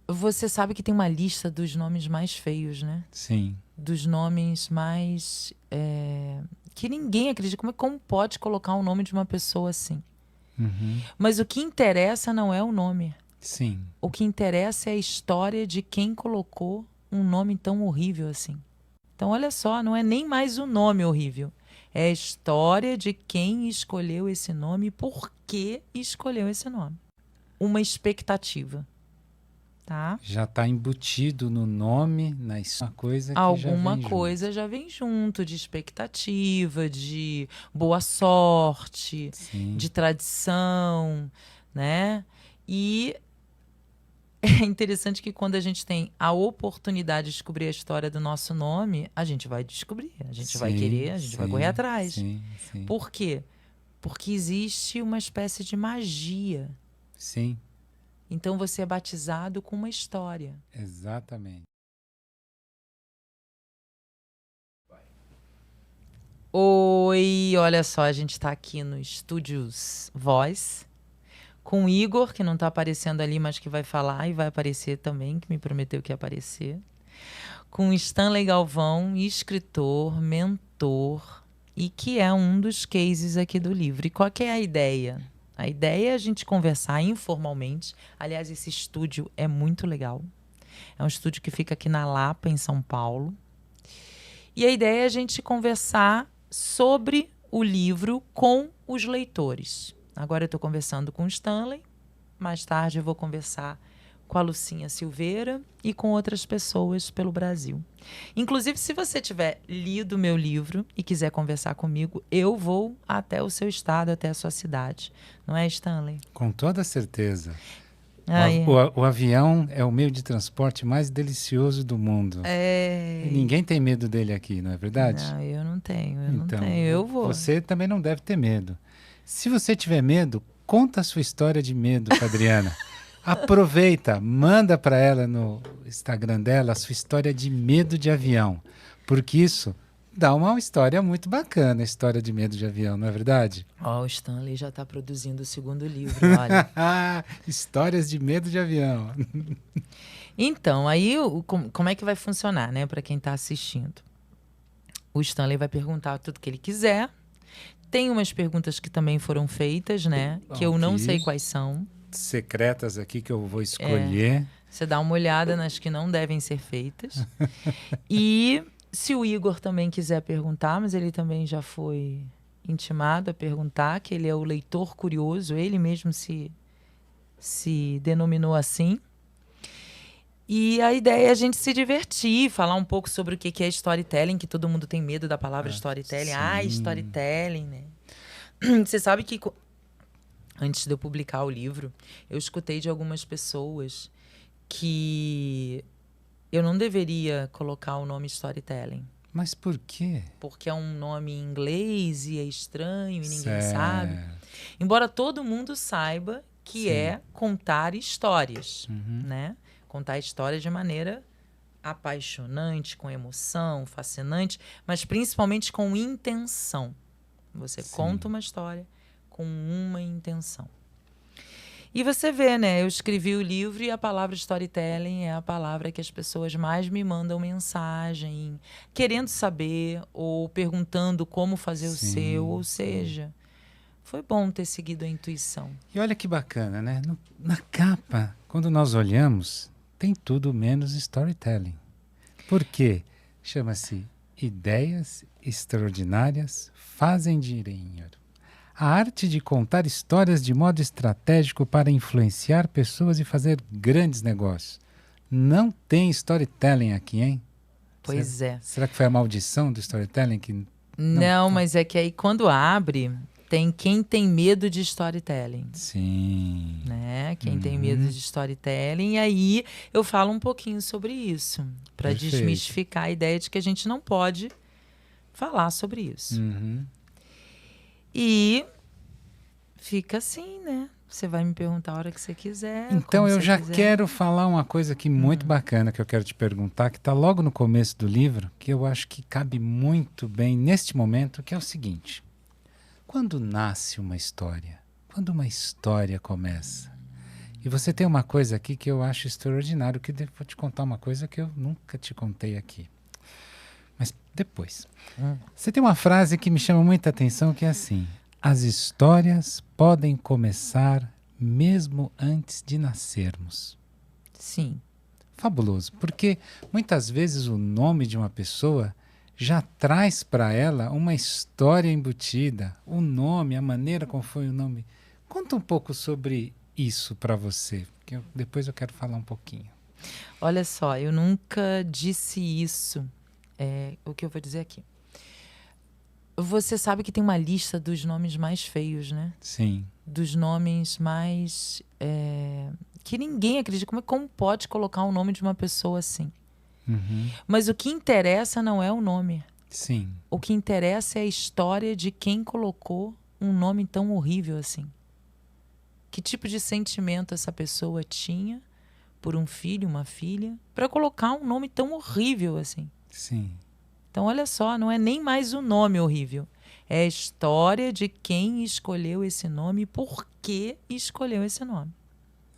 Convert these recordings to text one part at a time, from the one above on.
Você sabe que tem uma lista dos nomes mais feios, né? Sim. Dos nomes mais... que ninguém acredita. Como pode colocar o nome de uma pessoa assim? Uhum. Mas o que interessa não é o nome. Sim. O que interessa é a história de quem colocou um nome tão horrível assim. Então, olha só, não é nem mais o nome horrível. É a história de quem escolheu esse nome e por que escolheu esse nome. Uma expectativa, tá? Já está embutido no nome, uma coisa que já Alguma vem junto. coisa já vem junto de expectativa, de boa sorte, Sim. de tradição, né? E é interessante que quando a gente tem a oportunidade de descobrir a história do nosso nome, a gente vai descobrir, a gente vai querer, a gente vai correr atrás. Sim, sim. Por quê? Porque existe uma espécie de magia. Sim. Então você é batizado com uma história. Exatamente. Oi, olha só, a gente está aqui no Estúdios Voz com o Igor, que não está aparecendo ali, mas que vai falar e vai aparecer também, que me prometeu que ia aparecer. Com o Stanley Galvão, escritor, mentor e que é um dos cases aqui do livro. E qual que é a ideia? A ideia é a gente conversar informalmente. Aliás, esse estúdio é muito legal. É um estúdio que fica aqui na Lapa, em São Paulo. E a ideia é a gente conversar sobre o livro com os leitores. Agora eu estou conversando com o Stanley. Mais tarde eu vou conversar com a Lucinha Silveira e com outras pessoas pelo Brasil. Inclusive, se você tiver lido o meu livro e quiser conversar comigo, eu vou até o seu estado, até a sua cidade. Não é, Stanley? Com toda certeza. Ai, O avião é o meio de transporte mais delicioso do mundo. E ninguém tem medo dele aqui, não é verdade? Não, eu não tenho, Então, eu vou. você também não deve ter medo. Se você tiver medo, conta a sua história de medo para Adriana. Aproveita, manda para ela no Instagram dela a sua história de medo de avião, porque isso dá uma história muito bacana, a história de medo de avião, não é verdade? Ó, o Stanley já está produzindo o segundo livro, olha. Histórias de medo de avião. Então, aí como é que vai funcionar, né, para quem está assistindo? O Stanley vai perguntar tudo que ele quiser. Tem umas perguntas que também foram feitas, né, que eu não sei quais são. Secretas aqui que eu vou escolher. Você dá uma olhada nas que não devem ser feitas. E se o Igor também quiser perguntar, mas ele também já foi intimado a perguntar, que ele é o leitor curioso, ele mesmo se denominou assim. E a ideia é a gente se divertir, falar um pouco sobre o que é storytelling, que todo mundo tem medo da palavra storytelling. Storytelling, né? Você sabe que antes de eu publicar o livro, eu escutei de algumas pessoas que eu não deveria colocar o nome storytelling. Mas por quê? Porque é um nome em inglês e é estranho e ninguém sabe. Embora todo mundo saiba que é contar histórias, né? Contar histórias de maneira apaixonante, com emoção, fascinante, mas principalmente com intenção. Você conta uma história com uma intenção. E você vê, né? Eu escrevi o livro e a palavra storytelling é a palavra que as pessoas mais me mandam mensagem, querendo saber ou perguntando como fazer o seu. Ou seja, foi bom ter seguido a intuição. E olha que bacana, né? Na capa, quando nós olhamos, tem tudo menos storytelling. Por quê? Chama-se Ideias Extraordinárias Fazem Dinheiro. A arte de contar histórias de modo estratégico para influenciar pessoas e fazer grandes negócios. Não tem storytelling aqui, hein? Pois é. Será que foi a maldição do storytelling? Não, mas é que aí quando abre, tem quem tem medo de storytelling. Sim. Né? Quem tem medo de storytelling. E aí eu falo um pouquinho sobre isso, para desmistificar a ideia de que a gente não pode falar sobre isso. E fica assim, né? Você vai me perguntar a hora que você quiser. Então eu já quero falar uma coisa aqui muito bacana que eu quero te perguntar, que está logo no começo do livro, que eu acho que cabe muito bem neste momento, que é o seguinte. Quando nasce uma história, quando uma história começa, E você tem uma coisa aqui que eu acho extraordinário, que vou te contar uma coisa que eu nunca te contei aqui. Mas depois. Você tem uma frase que me chama muita atenção, que é assim: as histórias podem começar mesmo antes de nascermos. Sim. Fabuloso, porque muitas vezes o nome de uma pessoa já traz para ela uma história embutida, o nome, a maneira como foi o nome. Conta um pouco sobre isso para você, que depois eu quero falar um pouquinho. Olha só, eu nunca disse isso. O que eu vou dizer aqui. Você sabe que tem uma lista dos nomes mais feios, né? Sim. Dos nomes mais... que ninguém acredita. Como pode colocar o nome de uma pessoa assim? Uhum. Mas o que interessa não é o nome. Sim. O que interessa é a história de quem colocou um nome tão horrível assim. Que tipo de sentimento essa pessoa tinha por um filho, uma filha, para colocar um nome tão horrível assim. Sim. Então, olha só, não é nem mais o nome horrível. É a história de quem escolheu esse nome e por que escolheu esse nome.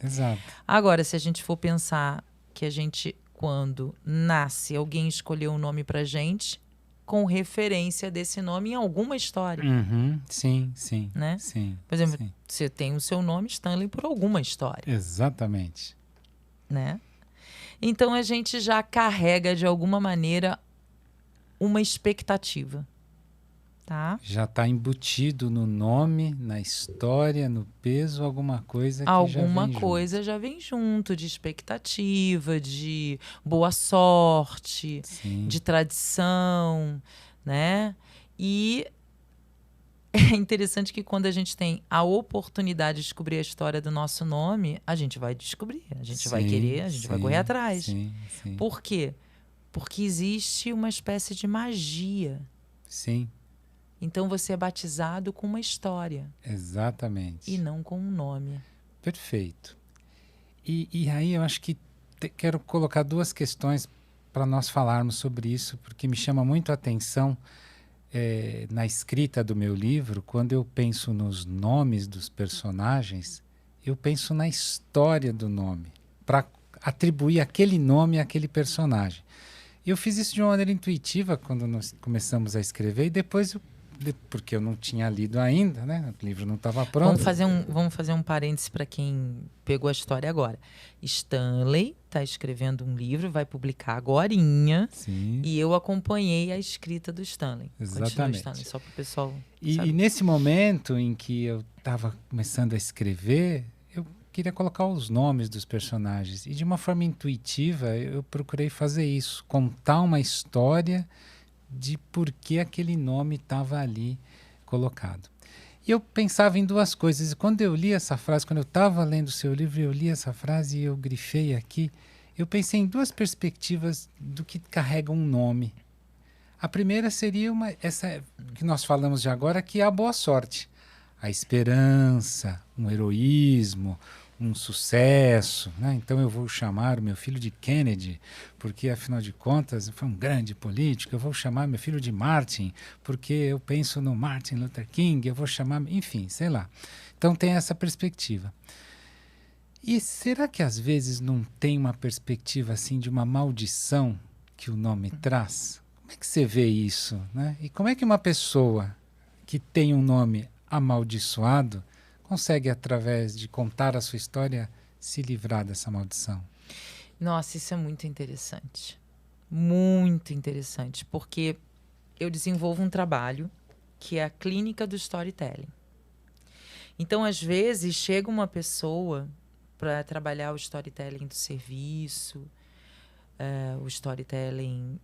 Exato. Agora, se a gente for pensar que a gente, quando nasce, alguém escolheu um nome pra gente com referência desse nome em alguma história. Uhum. Sim, sim. Né? Sim. Por exemplo, sim. você tem o seu nome Stanley por alguma história. Exatamente. Né? Então, a gente já carrega, de alguma maneira, uma expectativa. Tá? Já está embutido no nome, na história, no peso, alguma coisa que Alguma já vem coisa junto. já vem junto, de expectativa, de boa sorte, Sim. de tradição, né? E é interessante que quando a gente tem a oportunidade de descobrir a história do nosso nome, a gente vai descobrir, a gente vai querer, a gente vai correr atrás. Sim, sim. Por quê? Porque existe uma espécie de magia. Sim. Então você é batizado com uma história. Exatamente. E não com um nome. Perfeito. E aí eu acho que quero colocar duas questões para nós falarmos sobre isso, porque me chama muito a atenção na escrita do meu livro, quando eu penso nos nomes dos personagens, eu penso na história do nome, para atribuir aquele nome àquele personagem. Eu fiz isso de uma maneira intuitiva quando nós começamos a escrever, e depois porque eu não tinha lido ainda, né? O livro não estava pronto. Vamos fazer um parênteses para quem pegou a história agora. Stanley está escrevendo um livro, vai publicar agorinha. Sim. E eu acompanhei a escrita do Stanley. Exatamente. Continua, Stanley, só para o pessoal saber. E nesse momento em que eu estava começando a escrever, eu queria colocar os nomes dos personagens. E de uma forma intuitiva, eu procurei fazer isso. Contar uma história de por que aquele nome estava ali colocado. E eu pensava em duas coisas. E quando eu li essa frase, quando eu estava lendo o seu livro, eu li essa frase e eu grifei aqui, eu pensei em duas perspectivas do que carrega um nome. A primeira seria essa que nós falamos de agora, que é a boa sorte. A esperança, um heroísmo, um sucesso, né? Então eu vou chamar o meu filho de Kennedy, porque afinal de contas foi um grande político. Eu vou chamar meu filho de Martin, porque eu penso no Martin Luther King. Eu vou chamar, enfim, sei lá. Então tem essa perspectiva. E será que às vezes não tem uma perspectiva assim de uma maldição que o nome traz? Como é que você vê isso, né? E como é que uma pessoa que tem um nome amaldiçoado consegue, através de contar a sua história, se livrar dessa maldição? Nossa, isso é muito interessante. Muito interessante. Porque eu desenvolvo um trabalho que é a clínica do storytelling. Então, às vezes, chega uma pessoa para trabalhar o storytelling do serviço, o storytelling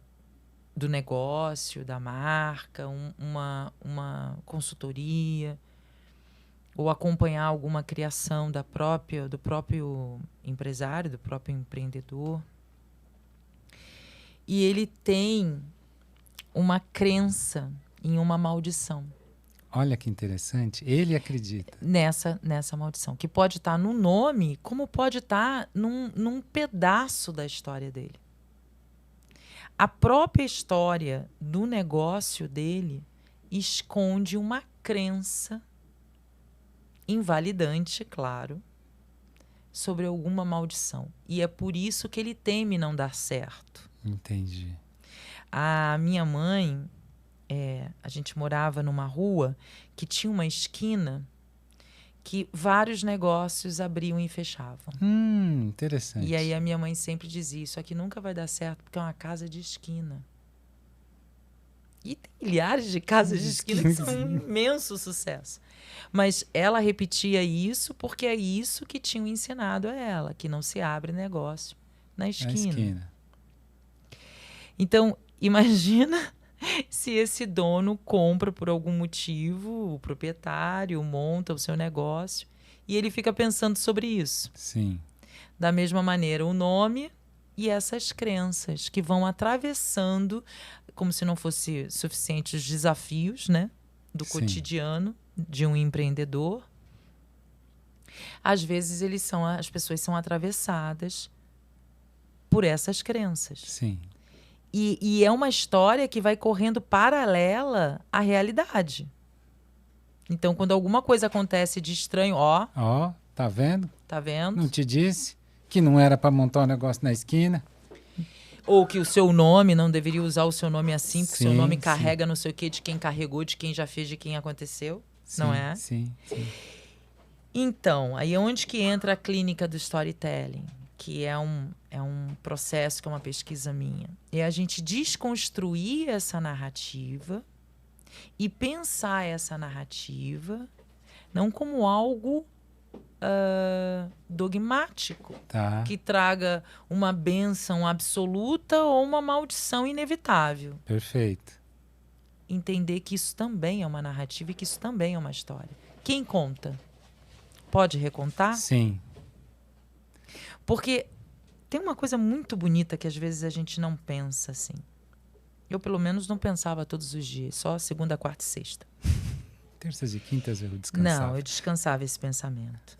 do negócio, da marca, uma consultoria, ou acompanhar alguma criação do próprio empresário, do próprio empreendedor. E ele tem uma crença em uma maldição. Olha que interessante. Ele acredita. Nessa maldição. Que pode estar no nome, como pode estar num pedaço da história dele. A própria história do negócio dele esconde uma crença invalidante, claro, sobre alguma maldição. E é por isso que ele teme não dar certo. Entendi. A minha mãe, a gente morava numa rua que tinha uma esquina que vários negócios abriam e fechavam. Interessante. E aí a minha mãe sempre dizia, isso aqui nunca vai dar certo porque é uma casa de esquina. E tem milhares de casas de esquina que são um imenso sucesso. Mas ela repetia isso porque é isso que tinham ensinado a ela, que não se abre negócio na esquina. Então, imagina se esse dono compra por algum motivo, o proprietário monta o seu negócio e ele fica pensando sobre isso. Sim. Da mesma maneira, o nome e essas crenças que vão atravessando, como se não fosse suficiente, os desafios, né, do cotidiano de um empreendedor. Às vezes as pessoas são atravessadas por essas crenças. Sim. E é uma história que vai correndo paralela à realidade. Então, quando alguma coisa acontece de estranho, tá vendo? Tá vendo? Não te disse que não era para montar um negócio na esquina? Ou que o seu nome, não deveria usar o seu nome assim, porque o seu nome carrega não sei o quê de quem carregou, de quem já fez, de quem aconteceu. Não é? Sim. Então, aí é onde que entra a clínica do storytelling, que é um processo, que é uma pesquisa minha. É a gente desconstruir essa narrativa e pensar essa narrativa não como algo dogmático, que traga uma bênção absoluta ou uma maldição inevitável. Perfeito. Entender que isso também é uma narrativa e que isso também é uma história. Quem conta? Pode recontar? Sim. Porque tem uma coisa muito bonita que às vezes a gente não pensa assim. Eu, pelo menos, não pensava todos os dias, só segunda, quarta e sexta. Terças e quintas eu descansava. Não, eu descansava esse pensamento.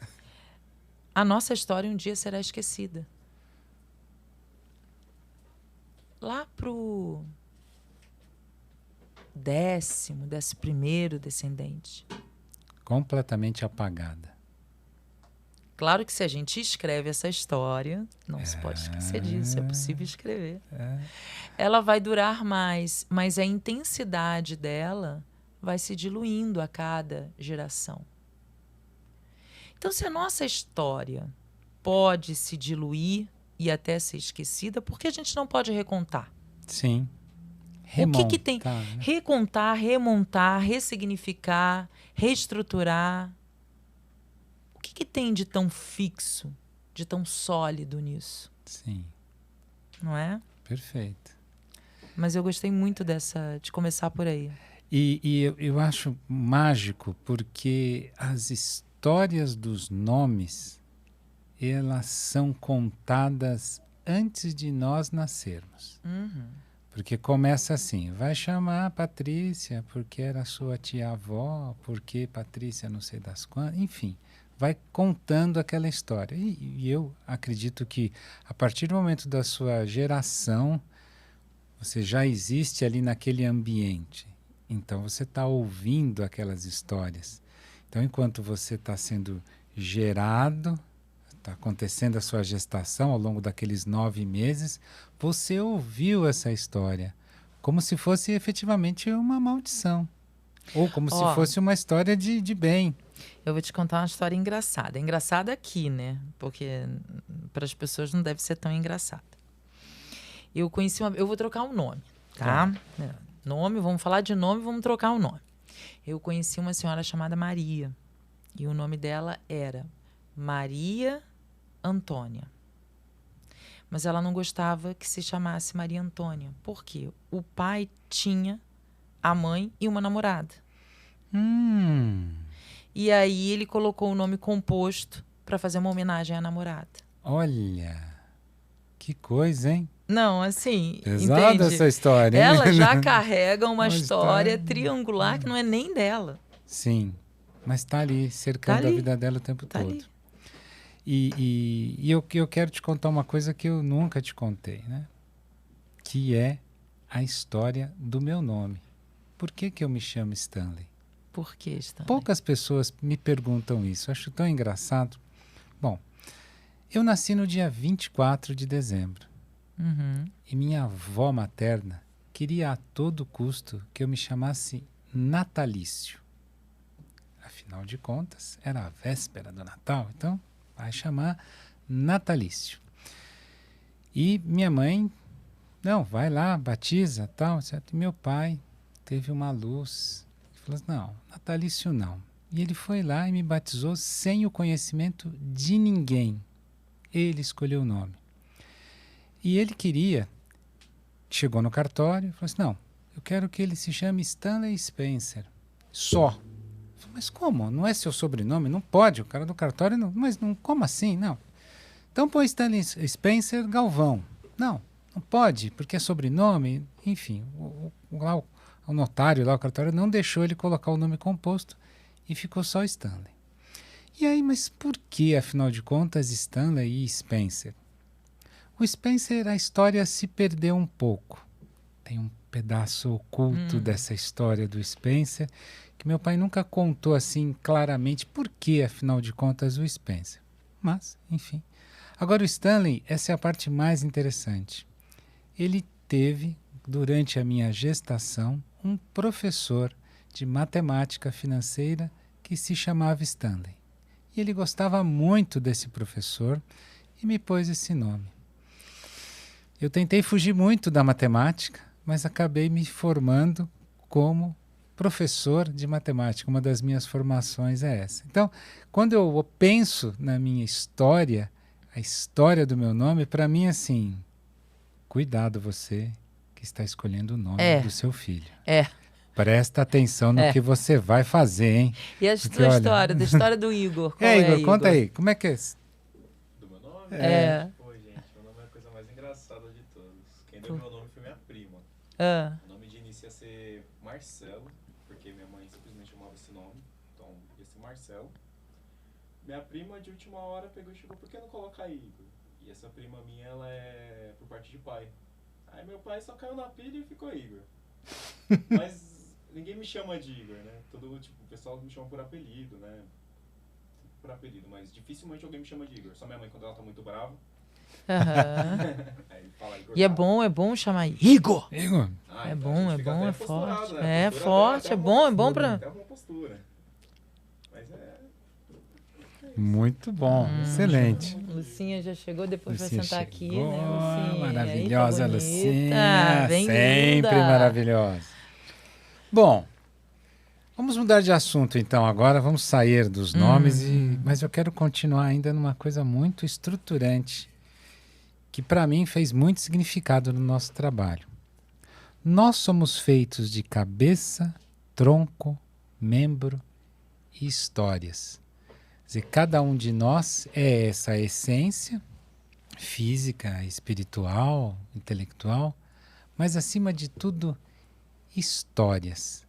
A nossa história um dia será esquecida. Lá pro 11º descendente. Completamente apagada. Claro que se a gente escreve essa história, não se pode esquecer disso, é possível escrever. Ela vai durar mais, mas a intensidade dela vai se diluindo a cada geração. Então, se a nossa história pode se diluir e até ser esquecida, por que a gente não pode recontar? Sim. O que tem? Né? Recontar, remontar, ressignificar, reestruturar. O que tem de tão fixo, de tão sólido nisso? Sim. Não é? Perfeito. Mas eu gostei muito de começar por aí. E eu acho mágico porque as histórias dos nomes, elas são contadas antes de nós nascermos. Porque começa assim, vai chamar a Patrícia porque era sua tia-avó, porque Patrícia não sei das quantas, enfim, vai contando aquela história. E eu acredito que a partir do momento da sua geração, você já existe ali naquele ambiente. Então você está ouvindo aquelas histórias. Então enquanto você está sendo gerado, está acontecendo a sua gestação ao longo daqueles 9 meses, você ouviu essa história como se fosse efetivamente uma maldição. Ou como se fosse uma história de bem. Eu vou te contar uma história engraçada. É engraçada aqui, né? Porque para as pessoas não deve ser tão engraçada. Eu conheci eu vou trocar um nome, tá? Nome, vamos falar de nome, vamos trocar um nome. Eu conheci uma senhora chamada Maria. E o nome dela era Maria Antônia. Mas ela não gostava que se chamasse Maria Antônia. Por quê? O pai tinha a mãe e uma namorada. E aí ele colocou o nome composto para fazer uma homenagem à namorada. Olha, que coisa, hein? Não, assim, pesada entende? Essa história, hein? Ela já carrega uma história triangular que não é nem dela. Sim, mas está ali, cercando a vida dela o tempo todo. Ali. E eu quero te contar uma coisa que eu nunca te contei, né? Que é a história do meu nome. Por que eu me chamo Stanley? Por que Stanley? Poucas pessoas me perguntam isso. Eu acho tão engraçado. Bom, Eu nasci no dia 24 de dezembro. Uhum. E minha avó materna queria a todo custo que eu me chamasse Natalício. Afinal de contas, era a véspera do Natal, então vai chamar Natalício. E minha mãe, não, vai lá, batiza, tal, certo? E meu pai teve uma luz, falou assim, não, Natalício não. E ele foi lá e me batizou sem o conhecimento de ninguém. Ele escolheu o nome. E ele queria, chegou no cartório e falou assim, não, eu quero que ele se chame Stanley Spencer. Só. Eu falei, mas como? Não é seu sobrenome? Não pode. O cara do cartório, não, mas não, como assim? Não. Então põe Stanley Spencer Galvão. Não, não pode, porque é sobrenome. Enfim, o notário lá, o cartório, não deixou ele colocar o nome composto e ficou só Stanley. E aí, mas por que, afinal de contas, Stanley e Spencer? O Spencer, a história se perdeu um pouco. Tem um pedaço oculto dessa história do Spencer que meu pai nunca contou assim claramente por que, afinal de contas, o Spencer. Mas, enfim. Agora o Stanley, essa é a parte mais interessante. Ele teve, durante a minha gestação, um professor de matemática financeira que se chamava Stanley. E ele gostava muito desse professor e me pôs esse nome. Eu tentei fugir muito da matemática, mas acabei me formando como professor de matemática. Uma das minhas formações é essa. Então, quando eu penso na minha história, a história do meu nome, para mim, assim, cuidado você que está escolhendo o nome do seu filho. Presta atenção no que você vai fazer, hein? E a tua história, da história do Igor? Qual Igor, conta aí. Como é que é? Do meu nome? Pô, gente, meu nome é a coisa mais engraçada de todos. Quem deu meu nome foi minha prima. O nome de início ia ser Marcelo, porque minha mãe simplesmente chamava esse nome. Então, ia ser Marcelo. Minha prima, de última hora, pegou e chegou, por que não colocar Igor? E essa prima minha, ela é por parte de pai. Aí meu pai só caiu na pilha e ficou Igor. Mas ninguém me chama de Igor, né? O pessoal me chama por apelido, né? Por apelido, mas dificilmente alguém me chama de Igor. Só minha mãe, quando ela tá muito brava. Aí fala Igor. E é bom chamar Igor. Igor. É então bom, é forte. Né? É forte, é bom pra... Até uma postura. Mas muito bom, excelente. Lucinha já chegou, depois Lucinha vai sentar aqui, né, Lucinha? Maravilhosa, Eita, Lucinha. Bem-vinda. Sempre maravilhosa. Bom, vamos mudar de assunto então agora, vamos sair dos nomes, mas eu quero continuar ainda numa coisa muito estruturante, que para mim fez muito significado no nosso trabalho. Nós somos feitos de cabeça, tronco, membro e histórias. Quer dizer, cada um de nós é essa essência física, espiritual, intelectual, mas acima de tudo, histórias.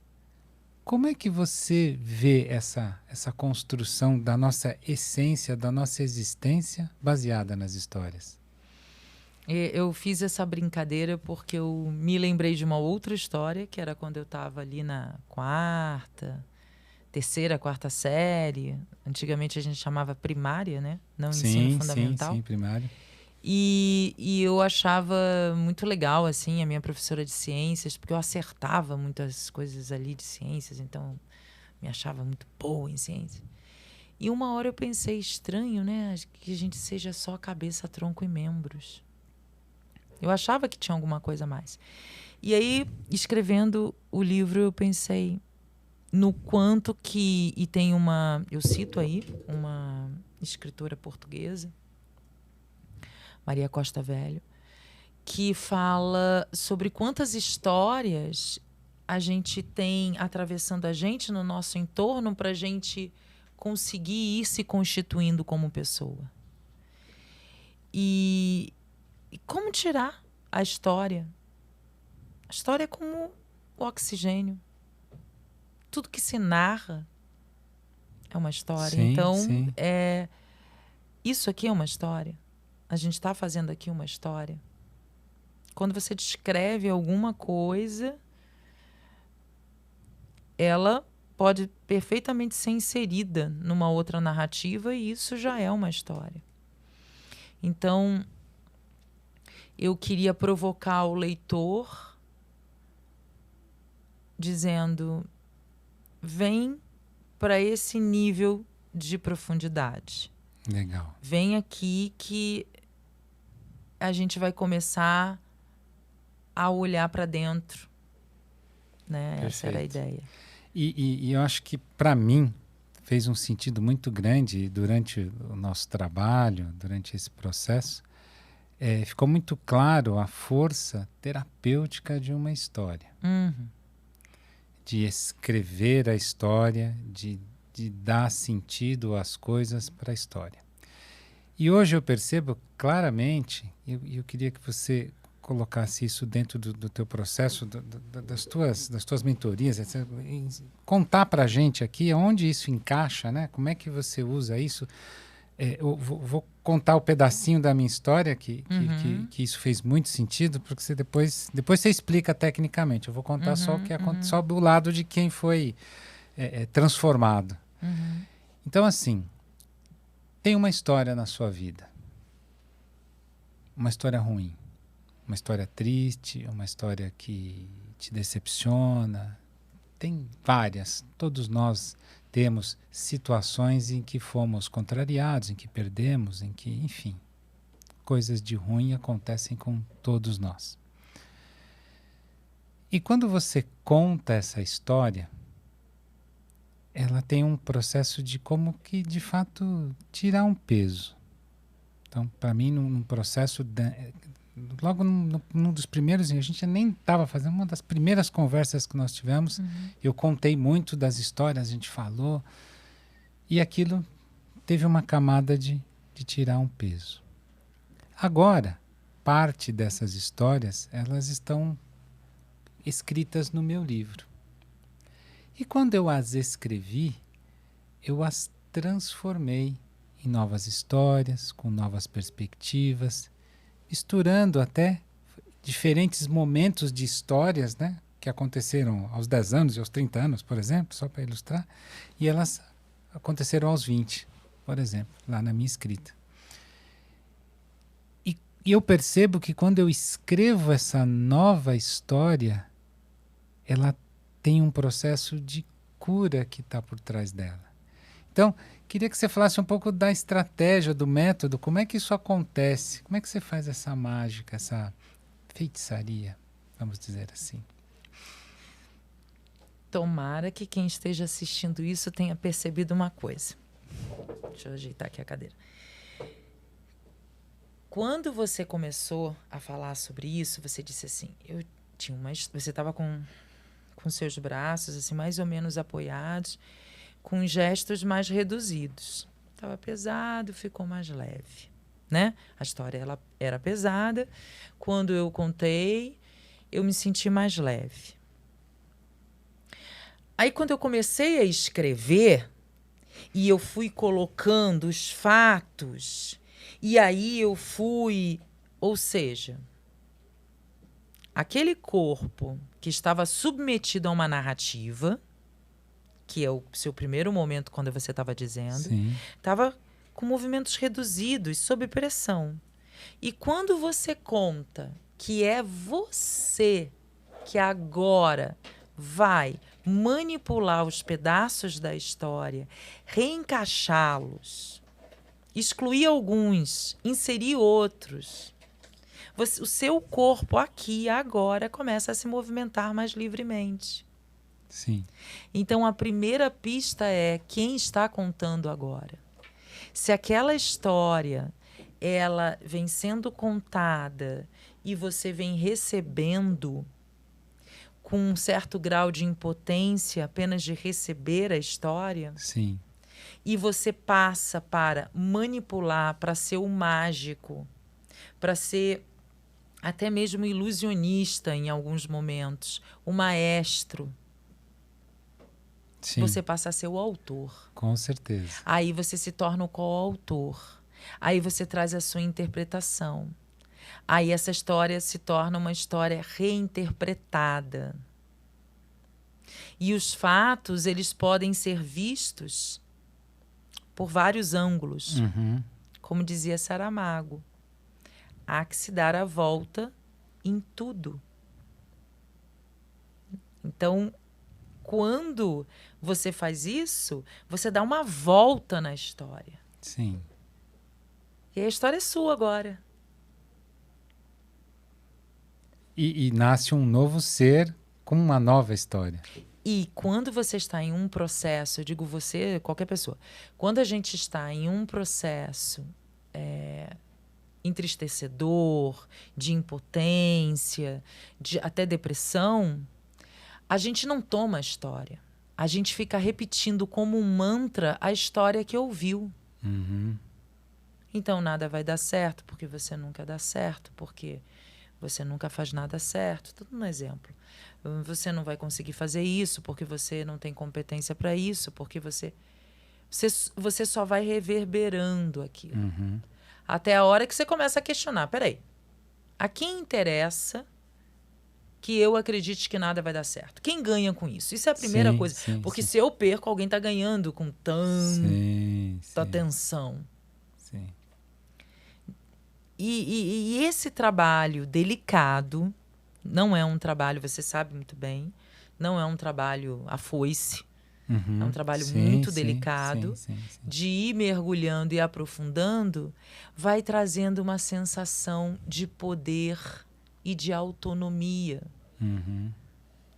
Como é que você vê essa construção da nossa essência, da nossa existência baseada nas histórias? Eu fiz essa brincadeira porque eu me lembrei de uma outra história, que era quando eu estava ali na terceira, quarta série. Antigamente a gente chamava primária, né? Não ensino fundamental. Sim, primária. E eu achava muito legal, assim, a minha professora de ciências, porque eu acertava muitas coisas ali de ciências, então me achava muito boa em ciência. E uma hora eu pensei, estranho, né? Que a gente seja só cabeça, tronco e membros. Eu achava que tinha alguma coisa a mais. E aí, escrevendo o livro, eu pensei no quanto que... E tem eu cito aí, uma escritora portuguesa, Maria Costa Velho, que fala sobre quantas histórias a gente tem atravessando a gente no nosso entorno para a gente conseguir ir se constituindo como pessoa. E como tirar a história? A história é como o oxigênio. Tudo que se narra é uma história. Sim, então, sim. Isso aqui é uma história. A gente está fazendo aqui uma história. Quando você descreve alguma coisa, ela pode perfeitamente ser inserida numa outra narrativa e isso já é uma história. Então, eu queria provocar o leitor dizendo, vem para esse nível de profundidade. Legal. Vem aqui que a gente vai começar a olhar para dentro, né? Perfeito. Essa era a ideia. E eu acho que, para mim, fez um sentido muito grande durante o nosso trabalho, durante esse processo. Ficou muito claro a força terapêutica de uma história. Uhum. De escrever a história, de dar sentido às coisas para a história. E hoje eu percebo claramente, e eu queria que você colocasse isso dentro do teu processo, das tuas mentorias, etc. Contar para a gente aqui onde isso encaixa, né? Como é que você usa isso. Eu vou contar o pedacinho da minha história que isso fez muito sentido, porque você depois você explica tecnicamente. Eu vou contar só o lado de quem foi transformado. Então, assim, tem uma história na sua vida. Uma história ruim. Uma história triste, uma história que te decepciona. Tem várias. Todos nós temos situações em que fomos contrariados, em que perdemos, em que, enfim, coisas de ruim acontecem com todos nós. E quando você conta essa história, ela tem um processo de como que, de fato, tirar um peso. Então, para mim, num processo... logo num dos primeiros, a gente nem estava fazendo, uma das primeiras conversas que nós tivemos, eu contei muito das histórias, a gente falou, e aquilo teve uma camada de tirar um peso. Agora, parte dessas histórias, elas estão escritas no meu livro. E quando eu as escrevi, eu as transformei em novas histórias, com novas perspectivas, misturando até diferentes momentos de histórias, né, que aconteceram aos 10 anos e aos 30 anos, por exemplo, só para ilustrar, e elas aconteceram aos 20, por exemplo, lá na minha escrita. E eu percebo que quando eu escrevo essa nova história, ela tem um processo de cura que está por trás dela. Então, queria que você falasse um pouco da estratégia, do método, como é que isso acontece, como é que você faz essa mágica, essa feitiçaria, vamos dizer assim. Tomara que quem esteja assistindo isso tenha percebido uma coisa. Deixa eu ajeitar aqui a cadeira. Quando você começou a falar sobre isso, você disse assim, você estava com seus braços assim mais ou menos apoiados, com gestos mais reduzidos. Estava pesado, ficou mais leve, né? A história ela era pesada. Quando eu contei, eu me senti mais leve. Aí, quando eu comecei a escrever, e eu fui colocando os fatos, e aí eu fui... Ou seja, aquele corpo que estava submetido a uma narrativa, que é o seu primeiro momento, quando você estava dizendo, estava com movimentos reduzidos, sob pressão. E quando você conta que é você que agora vai manipular os pedaços da história, reencaixá-los, excluir alguns, inserir outros, o seu corpo aqui agora começa a se movimentar mais livremente. Sim. Então, a primeira pista é quem está contando agora. Se aquela história ela vem sendo contada e você vem recebendo com um certo grau de impotência apenas de receber a história, sim, e você passa para manipular, para ser o mágico, para ser até mesmo ilusionista em alguns momentos, o maestro, sim, você passa a ser o autor. Com certeza. Aí você se torna o coautor. Aí você traz a sua interpretação. Aí essa história se torna uma história reinterpretada. E os fatos, eles podem ser vistos por vários ângulos. Como dizia Saramago, há que se dar a volta em tudo. Então, quando você faz isso, você dá uma volta na história. Sim. E a história é sua agora. E nasce um novo ser com uma nova história. E quando você está em um processo, eu digo você, qualquer pessoa, quando a gente está em um processo entristecedor, de impotência, de até depressão, a gente não toma a história. A gente fica repetindo como um mantra a história que ouviu. Uhum. Então nada vai dar certo, porque você nunca dá certo, porque você nunca faz nada certo. Tudo um exemplo. Você não vai conseguir fazer isso, porque você não tem competência para isso, porque você só vai reverberando aquilo. Uhum. Até a hora que você começa a questionar. Peraí, a quem interessa que eu acredite que nada vai dar certo? Quem ganha com isso? Isso é a primeira Sim, coisa. sim, Porque sim. se eu perco, alguém está ganhando com tanta Sim. atenção. Sim. E esse trabalho delicado não é um trabalho, você sabe muito bem, não é um trabalho à foice. Uhum. É um trabalho Sim, muito sim, delicado. sim. De ir mergulhando e aprofundando, vai trazendo uma sensação de poder e de autonomia. Uhum.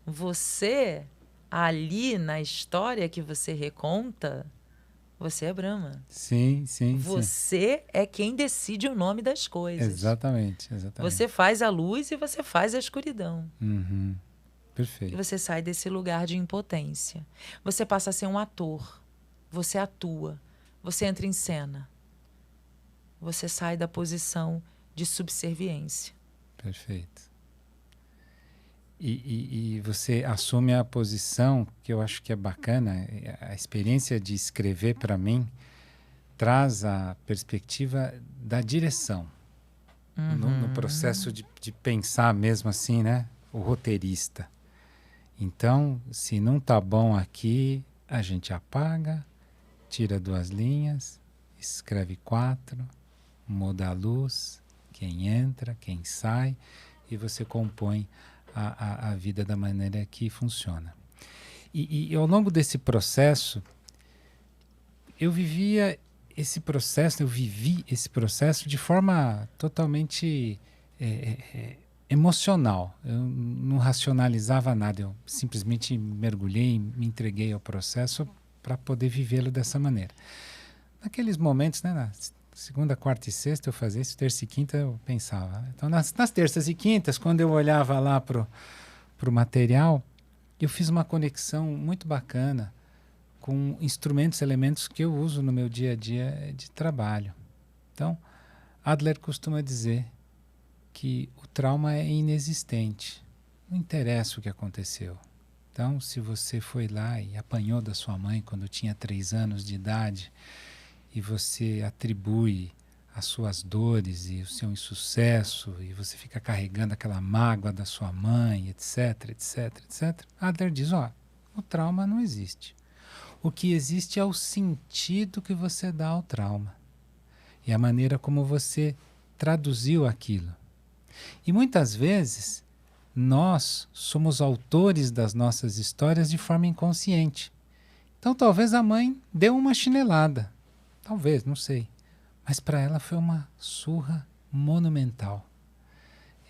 Você, ali na história que você reconta, você é Brahma. Sim. Você é quem decide o nome das coisas. Exatamente. Você faz a luz e você faz a escuridão. Uhum. E Perfeito. você sai desse lugar de impotência. Você passa a ser um ator. Você atua. Você entra em cena. Você sai da posição de subserviência. Perfeito. E você assume a posição que eu acho que é bacana. A experiência de escrever, para mim, traz a perspectiva da direção. No processo de pensar mesmo assim, né? O roteirista. Então, se não tá bom aqui, a gente apaga, tira 2 linhas, escreve 4, muda a luz, quem entra, quem sai, e você compõe a vida da maneira que funciona. E ao longo desse processo, eu vivi esse processo de forma totalmente emocional. Eu não racionalizava nada, eu simplesmente mergulhei, me entreguei ao processo para poder vivê-lo dessa maneira. Naqueles momentos, né, na segunda, quarta e sexta eu fazia isso, terça e quinta eu pensava. Então, nas terças e quintas, quando eu olhava lá pro material, eu fiz uma conexão muito bacana com instrumentos, elementos que eu uso no meu dia a dia de trabalho. Então, Adler costuma dizer que o trauma é inexistente. Não interessa o que aconteceu. Então, se você foi lá e apanhou da sua mãe quando tinha 3 anos de idade e você atribui as suas dores e o seu insucesso e você fica carregando aquela mágoa da sua mãe, etc, Adler diz, o trauma não existe. O que existe é o sentido que você dá ao trauma e a maneira como você traduziu aquilo. E muitas vezes nós somos autores das nossas histórias de forma inconsciente. Então talvez a mãe deu uma chinelada. Talvez, não sei. Mas para ela foi uma surra monumental.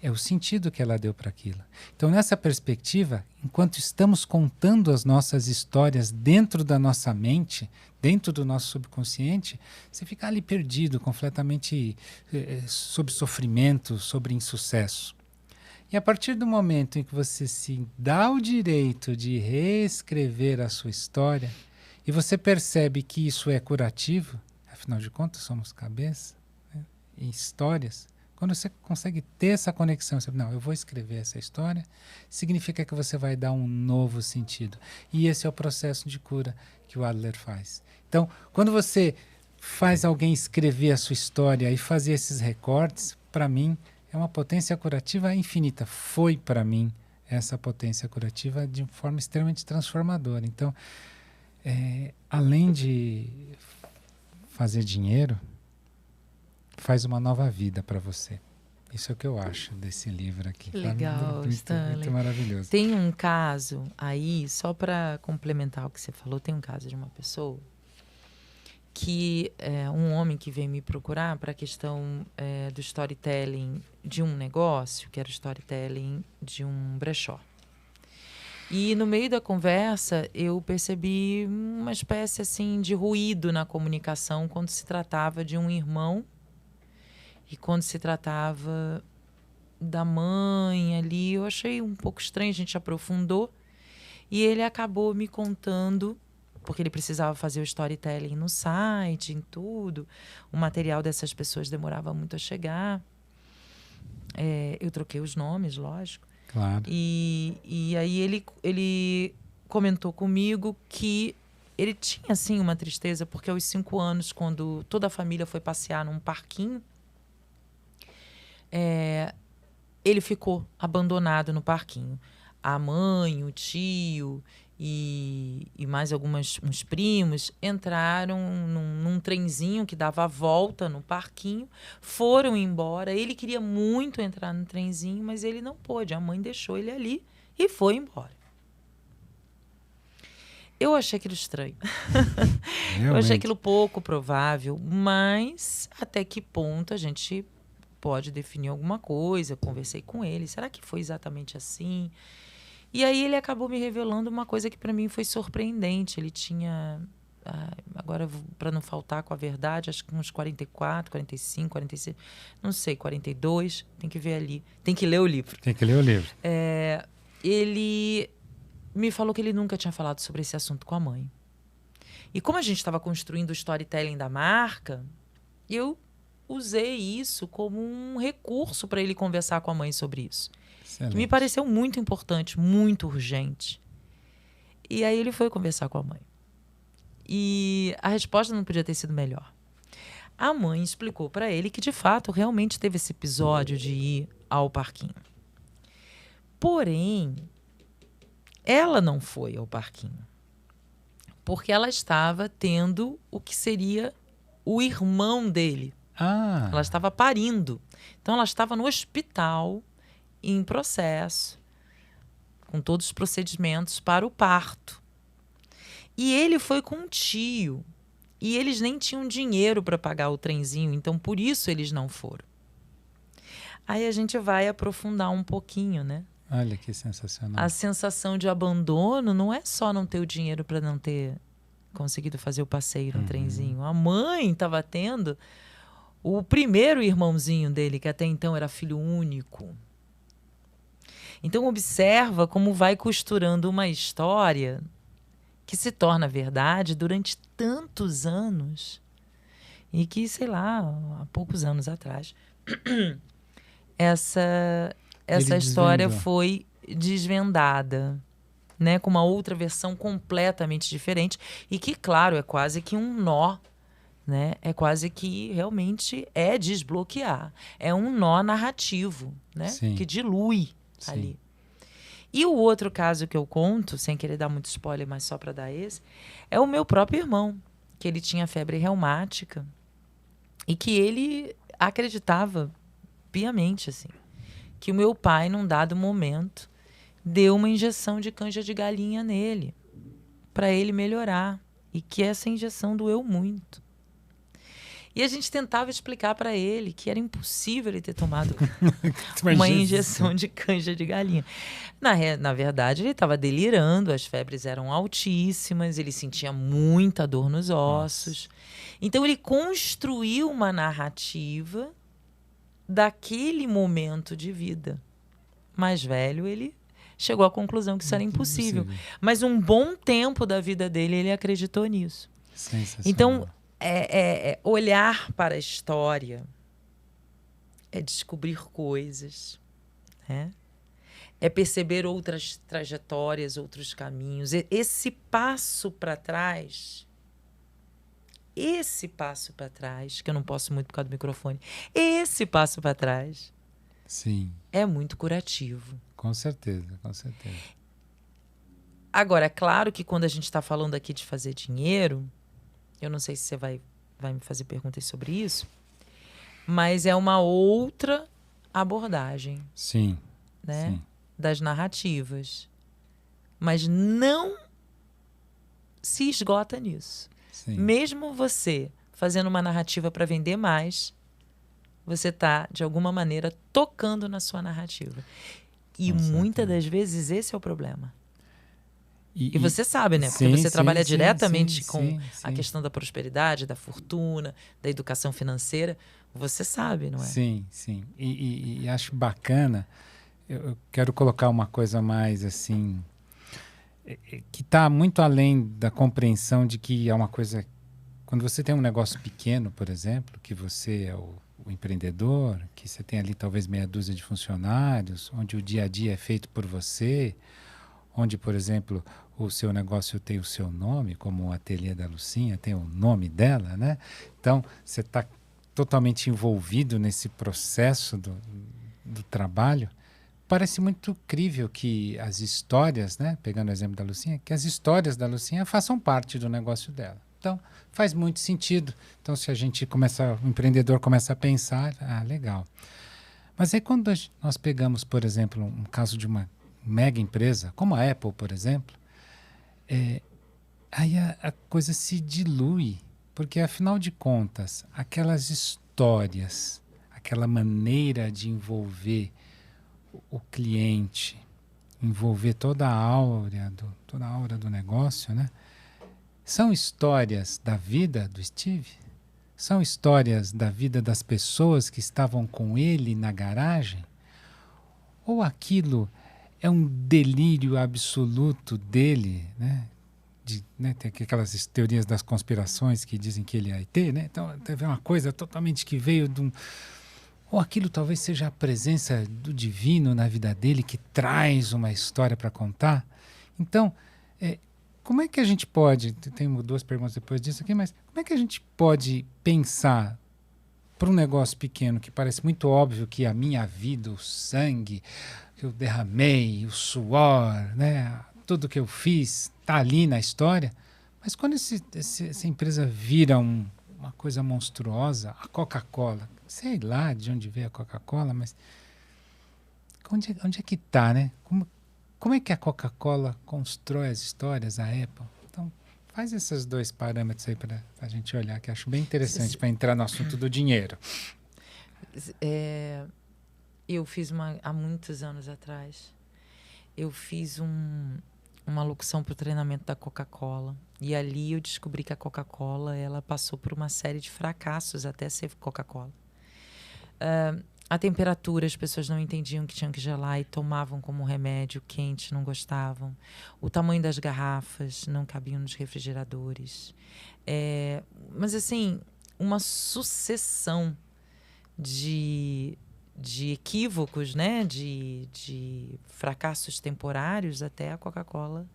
É o sentido que ela deu para aquilo. Então, nessa perspectiva, enquanto estamos contando as nossas histórias dentro da nossa mente, dentro do nosso subconsciente, você fica ali perdido, completamente sob sofrimento, sobre insucesso. E a partir do momento em que você se dá o direito de reescrever a sua história, e você percebe que isso é curativo, afinal de contas somos cabeça, né, e histórias. Quando você consegue ter essa conexão, você, não, eu vou escrever essa história, significa que você vai dar um novo sentido. E esse é o processo de cura que o Adler faz. Então, quando você faz alguém escrever a sua história e fazer esses recortes, para mim, é uma potência curativa infinita. Foi para mim essa potência curativa de forma extremamente transformadora. Então, além de fazer dinheiro, faz uma nova vida para você. Isso é o que eu acho desse livro aqui. Que legal, Stanley. Muito maravilhoso. Tem um caso aí, só para complementar o que você falou, tem um caso de uma pessoa que é um homem que veio me procurar para a questão do storytelling de um negócio, que era o storytelling de um brechó. E no meio da conversa eu percebi uma espécie assim de ruído na comunicação quando se tratava de um irmão e quando se tratava da mãe ali. Eu achei um pouco estranho, a gente aprofundou e ele acabou me contando, porque ele precisava fazer o storytelling no site, em tudo. O material dessas pessoas demorava muito a chegar. Eu troquei os nomes, lógico. Claro. E aí ele comentou comigo que ele tinha, assim, uma tristeza, porque aos 5 anos, quando toda a família foi passear num parquinho, ele ficou abandonado no parquinho. A mãe, o tio e mais uns primos entraram num trenzinho que dava a volta no parquinho, foram embora. Ele queria muito entrar no trenzinho, mas ele não pôde. A mãe deixou ele ali e foi embora. Eu achei aquilo estranho. Eu achei aquilo pouco provável, mas até que ponto a gente pode definir alguma coisa? Conversei com ele. Será que foi exatamente assim? E aí ele acabou me revelando uma coisa que para mim foi surpreendente. Ele tinha, agora para não faltar com a verdade, acho que uns 44, 45, 46, não sei, 42. Tem que ver ali. Tem que ler o livro. Tem que ler o livro. Ele me falou que ele nunca tinha falado sobre esse assunto com a mãe. E como a gente estava construindo o storytelling da marca, eu usei isso como um recurso para ele conversar com a mãe sobre isso. Excelente. Que me pareceu muito importante, muito urgente. E aí ele foi conversar com a mãe. E a resposta não podia ter sido melhor. A mãe explicou para ele que, de fato, realmente teve esse episódio de ir ao parquinho. Porém, ela não foi ao parquinho. Porque ela estava tendo o que seria o irmão dele. Ela estava parindo. Então, ela estava no hospital, em processo, com todos os procedimentos para o parto. E ele foi com um tio. E eles nem tinham dinheiro para pagar o trenzinho, então por isso eles não foram. Aí a gente vai aprofundar um pouquinho, né? Olha que sensacional. A sensação de abandono não é só não ter o dinheiro para não ter conseguido fazer o passeio no trenzinho. A mãe estava tendo o primeiro irmãozinho dele, que até então era filho único. Então observa como vai costurando uma história que se torna verdade durante tantos anos e que, sei lá, há poucos anos atrás, essa história foi desvendada, né, com uma outra versão completamente diferente e que, claro, é quase que um nó, né? É quase que realmente é desbloquear. É um nó narrativo, né? Sim. Que dilui ali. E o outro caso que eu conto, sem querer dar muito spoiler, mas só para dar esse, é o meu próprio irmão, que ele tinha febre reumática e que ele acreditava piamente, assim, que o meu pai, num dado momento, deu uma injeção de canja de galinha nele para ele melhorar e que essa injeção doeu muito. E a gente tentava explicar para ele que era impossível ele ter tomado uma injeção de canja de galinha. Na verdade, ele estava delirando, as febres eram altíssimas, ele sentia muita dor nos ossos. Então, ele construiu uma narrativa daquele momento de vida. Mais velho, ele chegou à conclusão que isso era impossível. Mas um bom tempo da vida dele, ele acreditou nisso. Então, olhar para a história, é descobrir coisas, né? É perceber outras trajetórias, outros caminhos. Esse passo para trás, que eu não posso muito por causa do microfone, esse passo para trás, sim, é muito curativo. Com certeza, com certeza. Agora, é claro que quando a gente está falando aqui de fazer dinheiro, eu não sei se você vai me fazer perguntas sobre isso, Mas é uma outra abordagem. Sim. Né? Sim. Das narrativas. Mas não se esgota nisso. Sim. Mesmo você fazendo uma narrativa para vender mais, você está, de alguma maneira, tocando na sua narrativa. E muitas das vezes esse é o problema. E você sabe, né? Porque você trabalha diretamente com a questão da prosperidade, da fortuna, da educação financeira. Você sabe, não é? Sim, sim. E acho bacana. Eu quero colocar uma coisa mais assim, que está muito além da compreensão de que é uma coisa. Quando você tem um negócio pequeno, por exemplo, que você é o empreendedor, que você tem ali talvez meia dúzia de funcionários, onde o dia a dia é feito por você, onde, por exemplo, o seu negócio tem o seu nome, como o Ateliê da Lucinha tem o nome dela, né? Então, você está totalmente envolvido nesse processo do trabalho. Parece muito crível que as histórias, né, pegando o exemplo da Lucinha, que as histórias da Lucinha façam parte do negócio dela. Então, faz muito sentido. Então, se a gente o empreendedor começa a pensar, legal. Mas aí quando nós pegamos, por exemplo, um caso de uma mega empresa, como a Apple, por exemplo, aí a coisa se dilui, porque afinal de contas, aquelas histórias, aquela maneira de envolver o cliente, envolver toda a aura do negócio, né? São histórias da vida do Steve? São histórias da vida das pessoas que estavam com ele na garagem? Ou aquilo é um delírio absoluto dele, né? Tem aquelas teorias das conspirações que dizem que ele é ET, né? Então, teve uma coisa totalmente que veio de um... Ou aquilo talvez seja a presença do divino na vida dele que traz uma história para contar. Então, como é que a gente pode... Tenho 2 perguntas depois disso aqui, mas como é que a gente pode pensar para um negócio pequeno que parece muito óbvio que a minha vida, o sangue que eu derramei, o suor, né, tudo que eu fiz está ali na história, mas quando essa empresa vira uma coisa monstruosa, a Coca-Cola, sei lá de onde veio a Coca-Cola, mas onde é que está, né? Como é que a Coca-Cola constrói as histórias, a Apple? Então, faz esses 2 parâmetros aí para a gente olhar, que acho bem interessante para entrar no assunto do dinheiro. Eu fiz há muitos anos atrás, eu fiz uma locução para o treinamento da Coca-Cola. E ali eu descobri que a Coca-Cola ela passou por uma série de fracassos até ser Coca-Cola. A temperatura, as pessoas não entendiam que tinham que gelar e tomavam como remédio quente, não gostavam. O tamanho das garrafas não cabiam nos refrigeradores. Mas, assim, uma sucessão de equívocos, né? de fracassos temporários até a Coca-Cola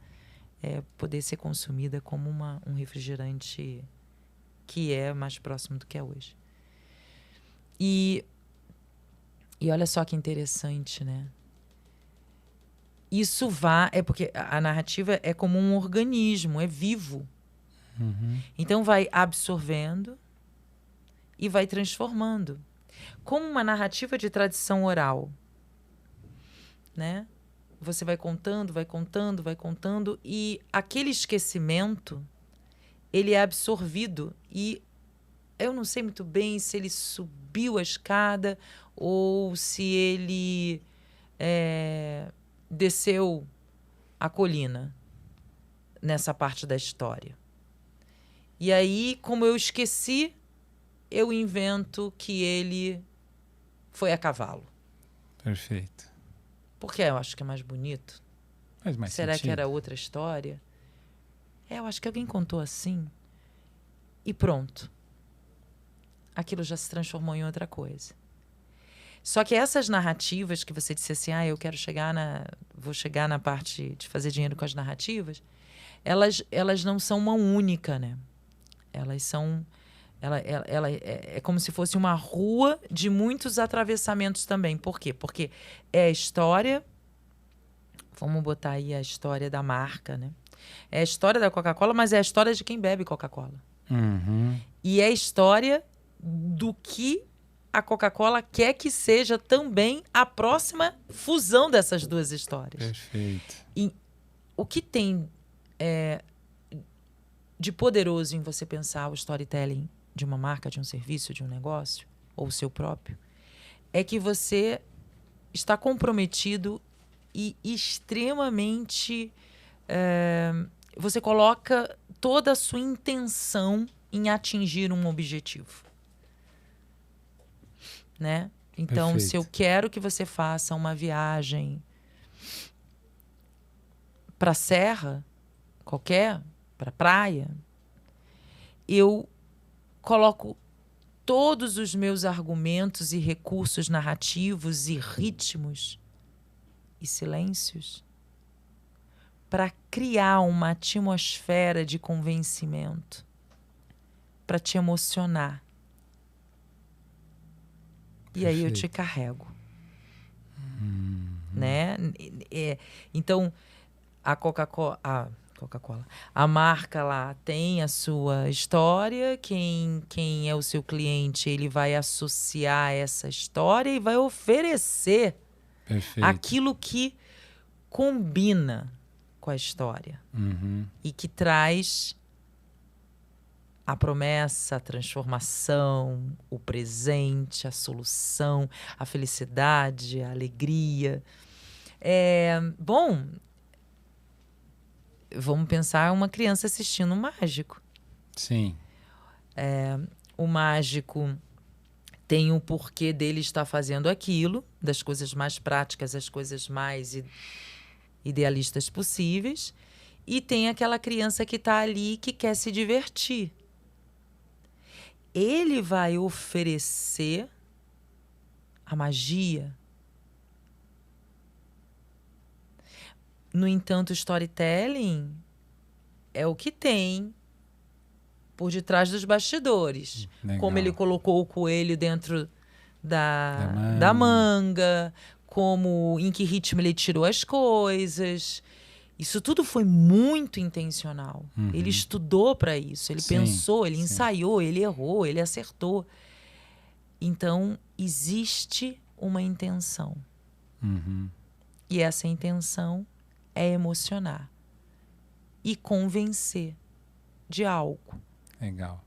poder ser consumida como um refrigerante que é mais próximo do que é hoje. E olha só que interessante, né? Isso porque a narrativa é como um organismo, é vivo. Uhum. Então vai absorvendo e vai transformando. Como uma narrativa de tradição oral, né? Você vai contando, e aquele esquecimento, ele é absorvido e eu não sei muito bem se ele subiu a escada ou se ele desceu a colina nessa parte da história. E aí, como eu esqueci, eu invento que ele foi a cavalo. Perfeito. Porque eu acho que é mais bonito. Faz mais Será sentido. que era outra história? Eu acho que alguém contou assim. E pronto. Aquilo já se transformou em outra coisa. Só que essas narrativas que você disse assim, eu quero vou chegar na parte de fazer dinheiro com as narrativas, elas não são uma única, né? Elas são... é como se fosse uma rua de muitos atravessamentos também. Por quê? Porque é a história... Vamos botar aí a história da marca, né? É a história da Coca-Cola, mas é a história de quem bebe Coca-Cola. Uhum. E é a história do que a Coca-Cola quer que seja também a próxima fusão dessas duas histórias. Perfeito. E o que tem de poderoso em você pensar o storytelling de uma marca, de um serviço, de um negócio, ou o seu próprio, é que você está comprometido e extremamente... você coloca toda a sua intenção em atingir um objetivo. Né? Então, Perfeito. se eu quero que você faça uma viagem para a serra, qualquer, para a praia, eu coloco todos os meus argumentos e recursos narrativos e ritmos e silêncios para criar uma atmosfera de convencimento, para te emocionar. E aí eu te carrego. Né? Então, a Coca-Cola, a marca lá tem a sua história, quem é o seu cliente, ele vai associar essa história e vai oferecer aquilo que combina com a história. E que traz a promessa, a transformação, o presente, a solução, a felicidade, a alegria. Bom, vamos pensar uma criança assistindo um mágico. Sim. O mágico tem o porquê dele estar fazendo aquilo, das coisas mais práticas às coisas mais idealistas possíveis, e tem aquela criança que está ali que quer se divertir. Ele vai oferecer a magia. No entanto, o storytelling é o que tem por detrás dos bastidores. Legal. Como ele colocou o coelho dentro da manga, como em que ritmo ele tirou as coisas. Isso tudo foi muito intencional. Ele estudou para isso, ele pensou, ele ensaiou, ele errou, ele acertou. Então, existe uma intenção. E essa intenção é emocionar e convencer de algo. Legal.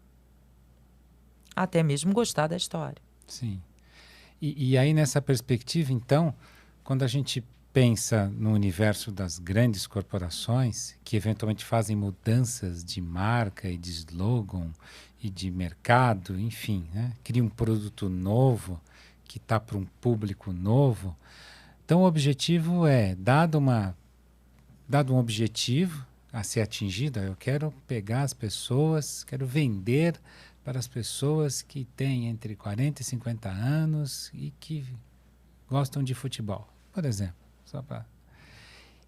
Até mesmo gostar da história. Sim. E aí, nessa perspectiva, então, quando a gente pensa no universo das grandes corporações, que eventualmente fazem mudanças de marca e de slogan e de mercado, enfim, né? Cria um produto novo que está para um público novo. Então, o objetivo é, dado um objetivo a ser atingido, eu quero pegar as pessoas, quero vender para as pessoas que têm entre 40 e 50 anos e que gostam de futebol, por exemplo.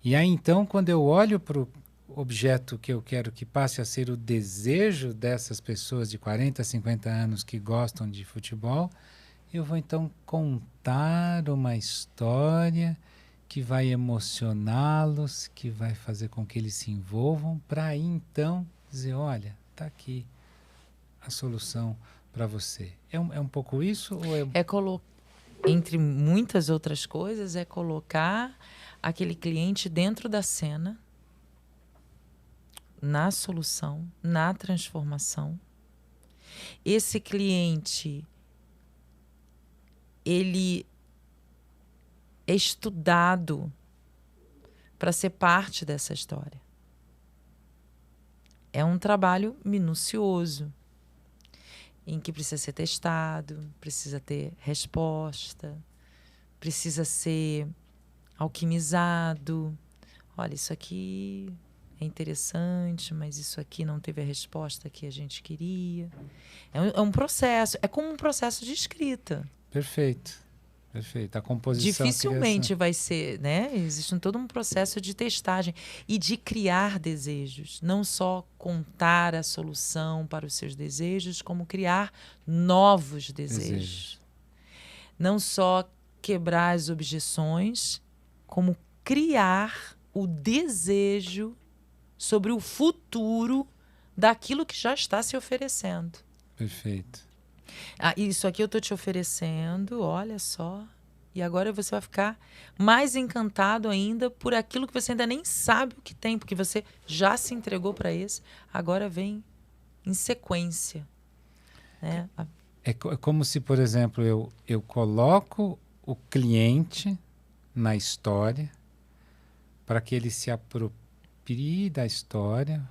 E aí, então, quando eu olho para o objeto que eu quero que passe a ser o desejo dessas pessoas de 40 a 50 anos que gostam de futebol, eu vou, então, contar uma história que vai emocioná-los, que vai fazer com que eles se envolvam, para aí, então, dizer, olha, está aqui a solução para você. É um pouco isso? Ou entre muitas outras coisas, é colocar aquele cliente dentro da cena, na solução, na transformação. Esse cliente, ele é estudado para ser parte dessa história. É um trabalho minucioso, em que precisa ser testado, precisa ter resposta, precisa ser alquimizado. Olha, isso aqui é interessante, mas isso aqui não teve a resposta que a gente queria. É um processo, é como um processo de escrita. Perfeito. A composição... Dificilmente vai ser, né? Existe todo um processo de testagem e de criar desejos. Não só contar a solução para os seus desejos, como criar novos desejos. Não só quebrar as objeções, como criar o desejo sobre o futuro daquilo que já está se oferecendo. Perfeito. Isso aqui eu tô te oferecendo, olha só. E agora você vai ficar mais encantado ainda por aquilo que você ainda nem sabe o que tem, porque você já se entregou para esse. Agora vem em sequência. Né? É como se, por exemplo, eu coloco o cliente na história para que ele se aproprie da história.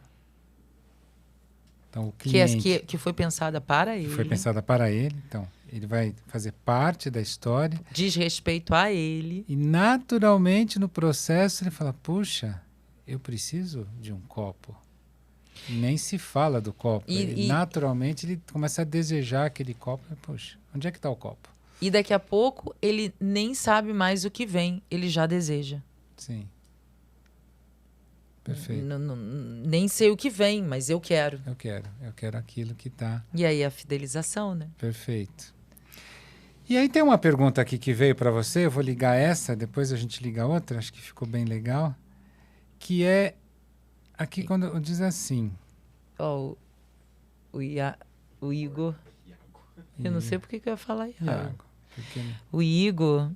Então, o cliente Que foi pensada para ele. Que foi pensada para ele. Então, ele vai fazer parte da história. Diz respeito a ele. E, naturalmente, no processo, ele fala, puxa, eu preciso de um copo. Nem se fala do copo. Naturalmente, ele começa a desejar aquele copo. Poxa, onde é que está o copo? E daqui a pouco, ele nem sabe mais o que vem. Ele já deseja. Sim. Perfeito. Nem sei o que vem, mas eu quero. Eu quero aquilo que está. E aí a fidelização, né? Perfeito. E aí tem uma pergunta aqui que veio para você, eu vou ligar essa, depois a gente liga outra, acho que ficou bem legal, que é aqui quando diz assim... O Igor... Eu não sei porque que eu ia falar Iago. Porque... O Igor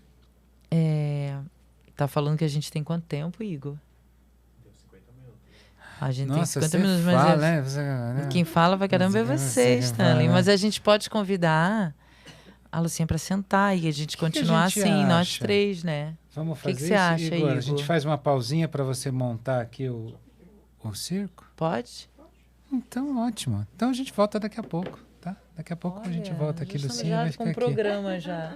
tá falando que a gente tem quanto tempo, Igor? A gente Nossa, tem 50 minutos, mas né? Quem fala pra caramba é você, Stanley. Mas a gente pode convidar a Lucinha pra sentar e a gente continuar assim, nós três, né? Vamos fazer que você acha, Igor? A gente faz uma pausinha para você montar aqui o circo? Pode? Então, ótimo. Então a gente volta daqui a pouco, tá? Daqui a pouco a gente volta aqui, Lucinha, vai ficar com aqui. programa já.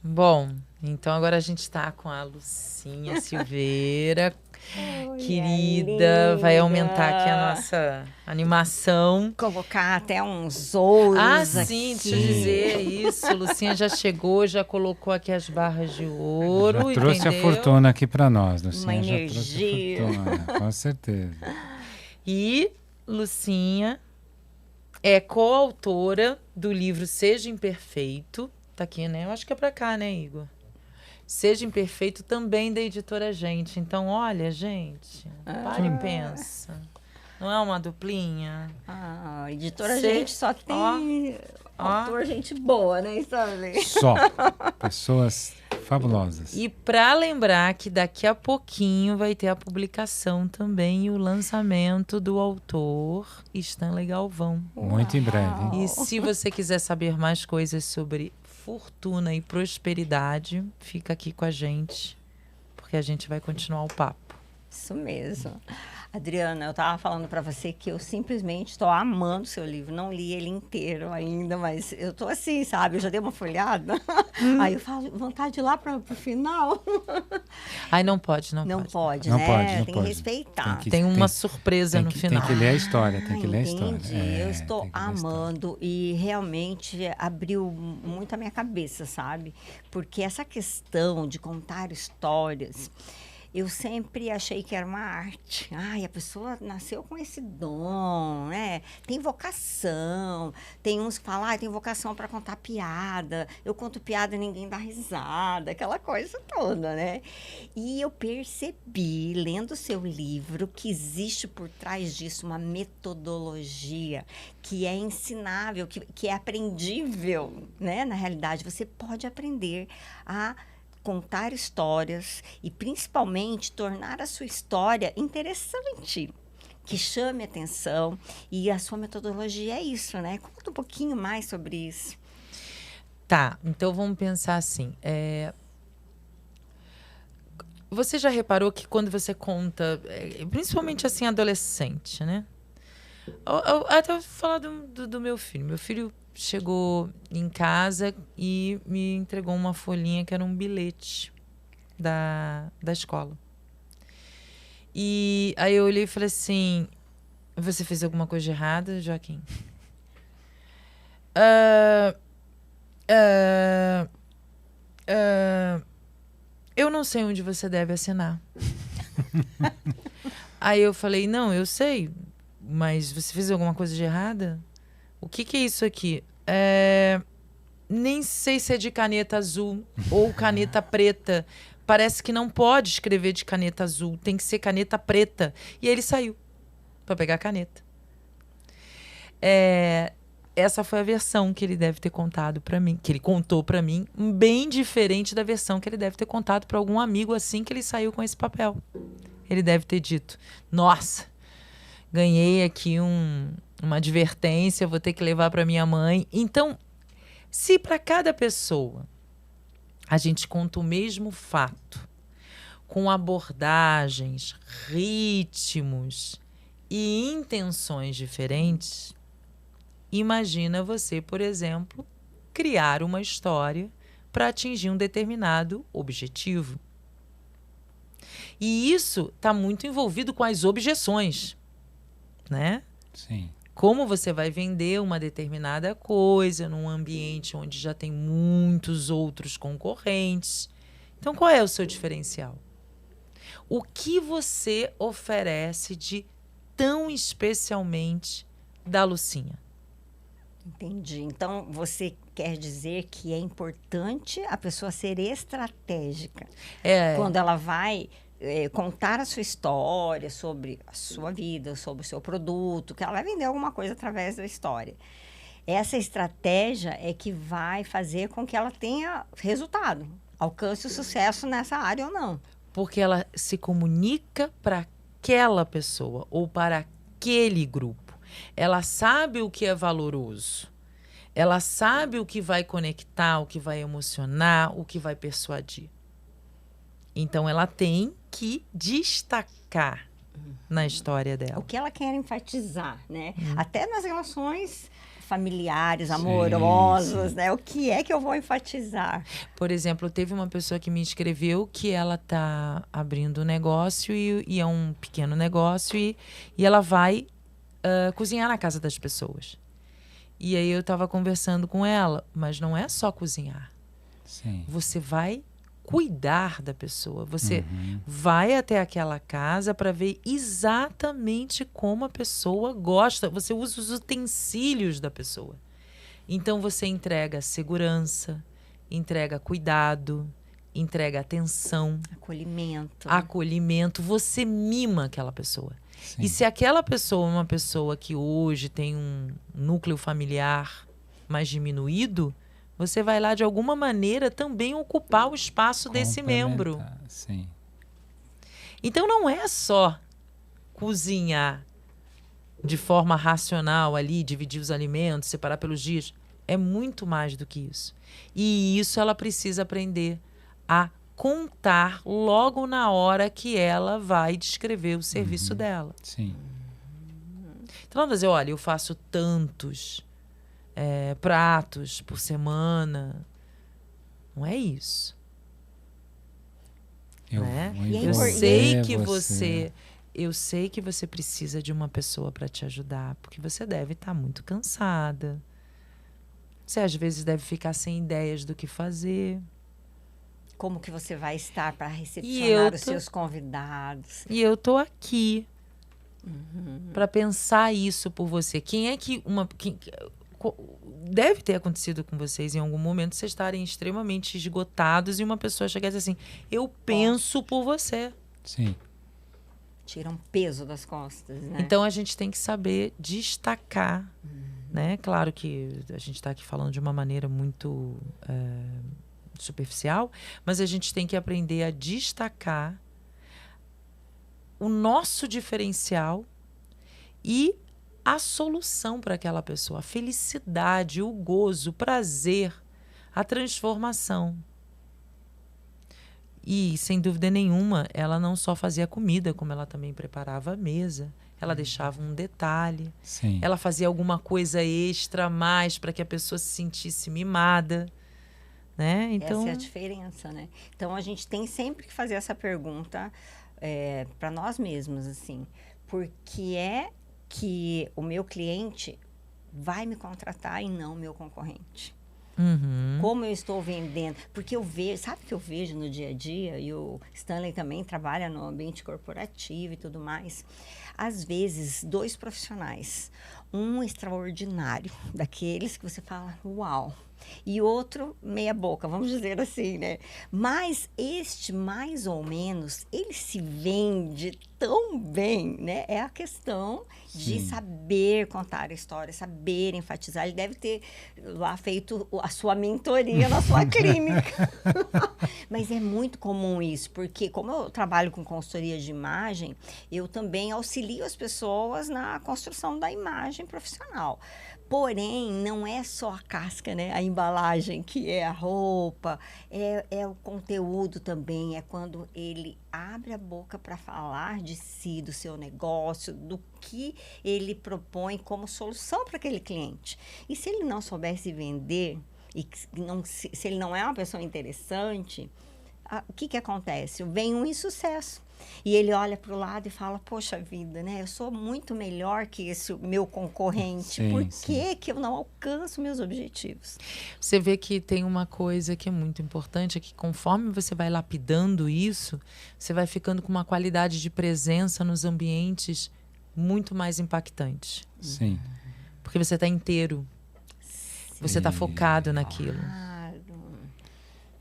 Bom, então agora a gente está com a Lucinha Silveira. Querida, vai aumentar aqui a nossa animação. Colocar até uns ouros sim, aqui. deixa eu dizer isso. Lucinha já chegou, já colocou aqui as barras de ouro, já trouxe entendeu? a fortuna aqui para nós, Lucinha. Uma energia. Já trouxe a fortuna, com certeza. E Lucinha é coautora do livro Seja Imperfeito. Tá aqui, né? Eu acho que é para cá, né, Igor? Seja Imperfeito, também da editora Gente. Então, olha, gente, para e pensa. Não é uma duplinha? Editora Gente só tem autor gente boa, né, Stanley? Só. Pessoas fabulosas. E para lembrar que daqui a pouquinho vai ter a publicação também e o lançamento do autor Stanley Galvão. Muito em breve. E se você quiser saber mais coisas sobre fortuna e prosperidade, fica aqui com a gente, porque a gente vai continuar o papo. Isso mesmo. Adriana, eu estava falando para você que eu simplesmente estou amando o seu livro. Não li ele inteiro ainda, mas eu estou assim, sabe? Eu já dei uma folhada. Aí eu falo, vontade de ir lá para o final. Aí não pode, Não pode. pode, Não né? pode, não tem pode. que respeitar. Tem uma surpresa no final. Tem que ler a história, tem que ler a Entendi. história. Eu estou amando e realmente abriu muito a minha cabeça, sabe? Porque essa questão de contar histórias, eu sempre achei que era uma arte. Ai, a pessoa nasceu com esse dom, né? Tem vocação. Tem uns que falam, tem vocação para contar piada. Eu conto piada e ninguém dá risada. Aquela coisa toda, né? E eu percebi, lendo o seu livro, que existe por trás disso uma metodologia que é ensinável, que é aprendível, né? Na realidade, você pode aprender a contar histórias e, principalmente, tornar a sua história interessante, que chame atenção. E a sua metodologia é isso, né? Conta um pouquinho mais sobre isso. Tá, então vamos pensar assim. Você já reparou que quando você conta, principalmente assim, adolescente, né? Até vou falar do meu filho. Meu filho chegou em casa e me entregou uma folhinha que era um bilhete da escola. E aí eu olhei e falei assim, você fez alguma coisa de errada, Joaquim? Eu não sei onde você deve assinar. Aí eu falei, não, eu sei, mas você fez alguma coisa de errada? O que é isso aqui? Nem sei se é de caneta azul ou caneta preta. Parece que não pode escrever de caneta azul, tem que ser caneta preta. E aí ele saiu para pegar a caneta. Essa foi a versão que ele deve ter contado para mim, que ele contou para mim, bem diferente da versão que ele deve ter contado para algum amigo assim que ele saiu com esse papel. Ele deve ter dito, nossa, ganhei aqui uma advertência, vou ter que levar para minha mãe. Então, se para cada pessoa a gente conta o mesmo fato, com abordagens, ritmos e intenções diferentes, imagina você, por exemplo, criar uma história para atingir um determinado objetivo. E isso está muito envolvido com as objeções, né? Sim. Como você vai vender uma determinada coisa num ambiente onde já tem muitos outros concorrentes. Então, qual é o seu diferencial? O que você oferece de tão especialmente da Lucinha? Entendi. Então, você quer dizer que é importante a pessoa ser estratégica. Quando ela vai contar a sua história sobre a sua vida, sobre o seu produto, que ela vai vender alguma coisa através da história. Essa estratégia é que vai fazer com que ela tenha resultado, alcance o sucesso nessa área ou não. Porque ela se comunica para aquela pessoa ou para aquele grupo. Ela sabe o que é valoroso. Ela sabe o que vai conectar, o que vai emocionar, o que vai persuadir. Então, ela tem que destacar na história dela. O que ela quer enfatizar, né? Até nas relações familiares, amorosos, sim. né? O que é que eu vou enfatizar? Por exemplo, teve uma pessoa que me escreveu que ela tá abrindo um negócio e é um pequeno negócio e ela vai cozinhar na casa das pessoas. E aí eu estava conversando com ela, mas não é só cozinhar. Sim. Você vai cuidar da pessoa. Você vai até aquela casa para ver exatamente como a pessoa gosta. Você usa os utensílios da pessoa. Então você entrega segurança, entrega cuidado, entrega atenção, acolhimento. Você mima aquela pessoa. Sim. E se aquela pessoa é uma pessoa que hoje tem um núcleo familiar mais diminuído, você vai lá de alguma maneira também ocupar o espaço desse membro. Sim. Então não é só cozinhar de forma racional ali, dividir os alimentos, separar pelos dias. É muito mais do que isso. E isso ela precisa aprender a contar logo na hora que ela vai descrever o serviço dela. Sim. Então ela vai dizer, olha, eu faço tantos pratos por semana. Não é isso. Eu sei que eu sei que você precisa de uma pessoa para te ajudar, porque você deve estar muito cansada. Você às vezes deve ficar sem ideias do que fazer. Como que você vai estar para recepcionar os seus convidados? E eu tô aqui para pensar isso por você. Quem é que deve ter acontecido com vocês em algum momento vocês estarem extremamente esgotados e uma pessoa chegar e dizer assim, eu penso por você. Sim. Tira um peso das costas, né? Então a gente tem que saber destacar, né? Claro que a gente está aqui falando de uma maneira muito superficial, mas a gente tem que aprender a destacar o nosso diferencial e a solução para aquela pessoa, a felicidade, o gozo, o prazer, a transformação. E, sem dúvida nenhuma, ela não só fazia comida, como ela também preparava a mesa. Ela deixava um detalhe. Sim. Ela fazia alguma coisa extra a mais para que a pessoa se sentisse mimada. Né? Então... Essa é a diferença, né? Então, a gente tem sempre que fazer essa pergunta para nós mesmos, assim. Por que é que o meu cliente vai me contratar e não o meu concorrente? Como eu estou vendendo? Porque eu vejo, sabe o que eu vejo no dia a dia? E o Stanley também trabalha no ambiente corporativo e tudo mais. Às vezes, 2 profissionais, um extraordinário, daqueles que você fala, uau, e outro meia boca, vamos dizer assim, né? Mas este, mais ou menos, ele se vende tão bem, né? É a questão de saber contar a história, saber enfatizar. Ele deve ter lá feito a sua mentoria na sua clínica. Mas é muito comum isso, porque como eu trabalho com consultoria de imagem, eu também auxilio as pessoas na construção da imagem profissional. Porém, não é só a casca, né? A embalagem, que é a roupa, é o conteúdo também, é quando ele abre a boca para falar de si, do seu negócio, do que ele propõe como solução para aquele cliente. E se ele não soubesse vender, e se ele não é uma pessoa interessante, o que acontece? Vem um insucesso. E ele olha para o lado e fala, poxa vida, né? Eu sou muito melhor que esse meu concorrente. Por que eu não alcanço meus objetivos? Você vê que tem uma coisa que é muito importante, é que conforme você vai lapidando isso, você vai ficando com uma qualidade de presença nos ambientes muito mais impactante. Sim. Porque você está inteiro. Você está focado naquilo.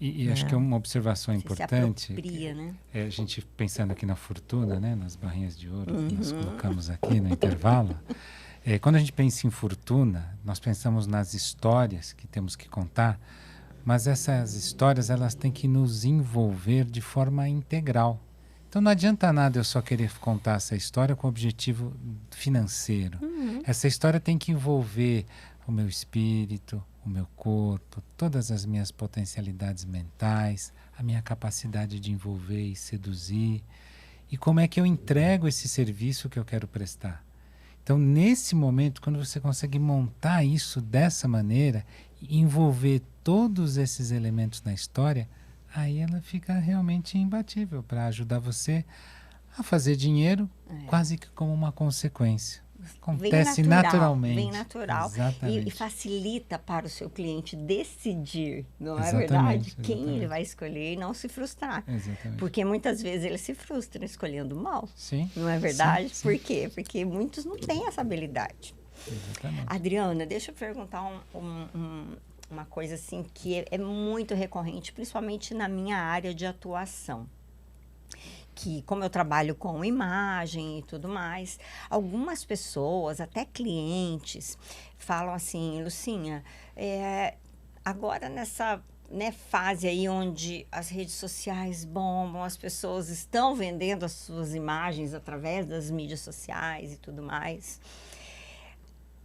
E acho que é uma observação importante. Se apropria, né? A gente pensando aqui na fortuna, né, nas barrinhas de ouro que nós colocamos aqui no intervalo. Quando a gente pensa em fortuna, nós pensamos nas histórias que temos que contar, mas essas histórias elas têm que nos envolver de forma integral. Então não adianta nada eu só querer contar essa história com objetivo financeiro. Essa história tem que envolver o meu espírito, o meu corpo, todas as minhas potencialidades mentais, a minha capacidade de envolver e seduzir, e como é que eu entrego esse serviço que eu quero prestar. Então, nesse momento, quando você consegue montar isso dessa maneira, envolver todos esses elementos na história, aí ela fica realmente imbatível para ajudar você a fazer dinheiro quase que como uma consequência. Acontece naturalmente. Vem natural. Exatamente. E facilita para o seu cliente decidir, não é Exatamente, verdade? Quem exatamente. ele vai escolher e não se frustrar. Exatamente. Porque muitas vezes ele se frustra escolhendo mal. Sim. Não é verdade? Sim, sim. Por quê? Porque muitos não têm essa habilidade. Exatamente. Adriana, deixa eu perguntar uma coisa assim que é muito recorrente, principalmente na minha área de atuação. Que, como eu trabalho com imagem e tudo mais, algumas pessoas, até clientes, falam assim, Lucinha, agora nessa fase aí onde as redes sociais bombam, as pessoas estão vendendo as suas imagens através das mídias sociais e tudo mais.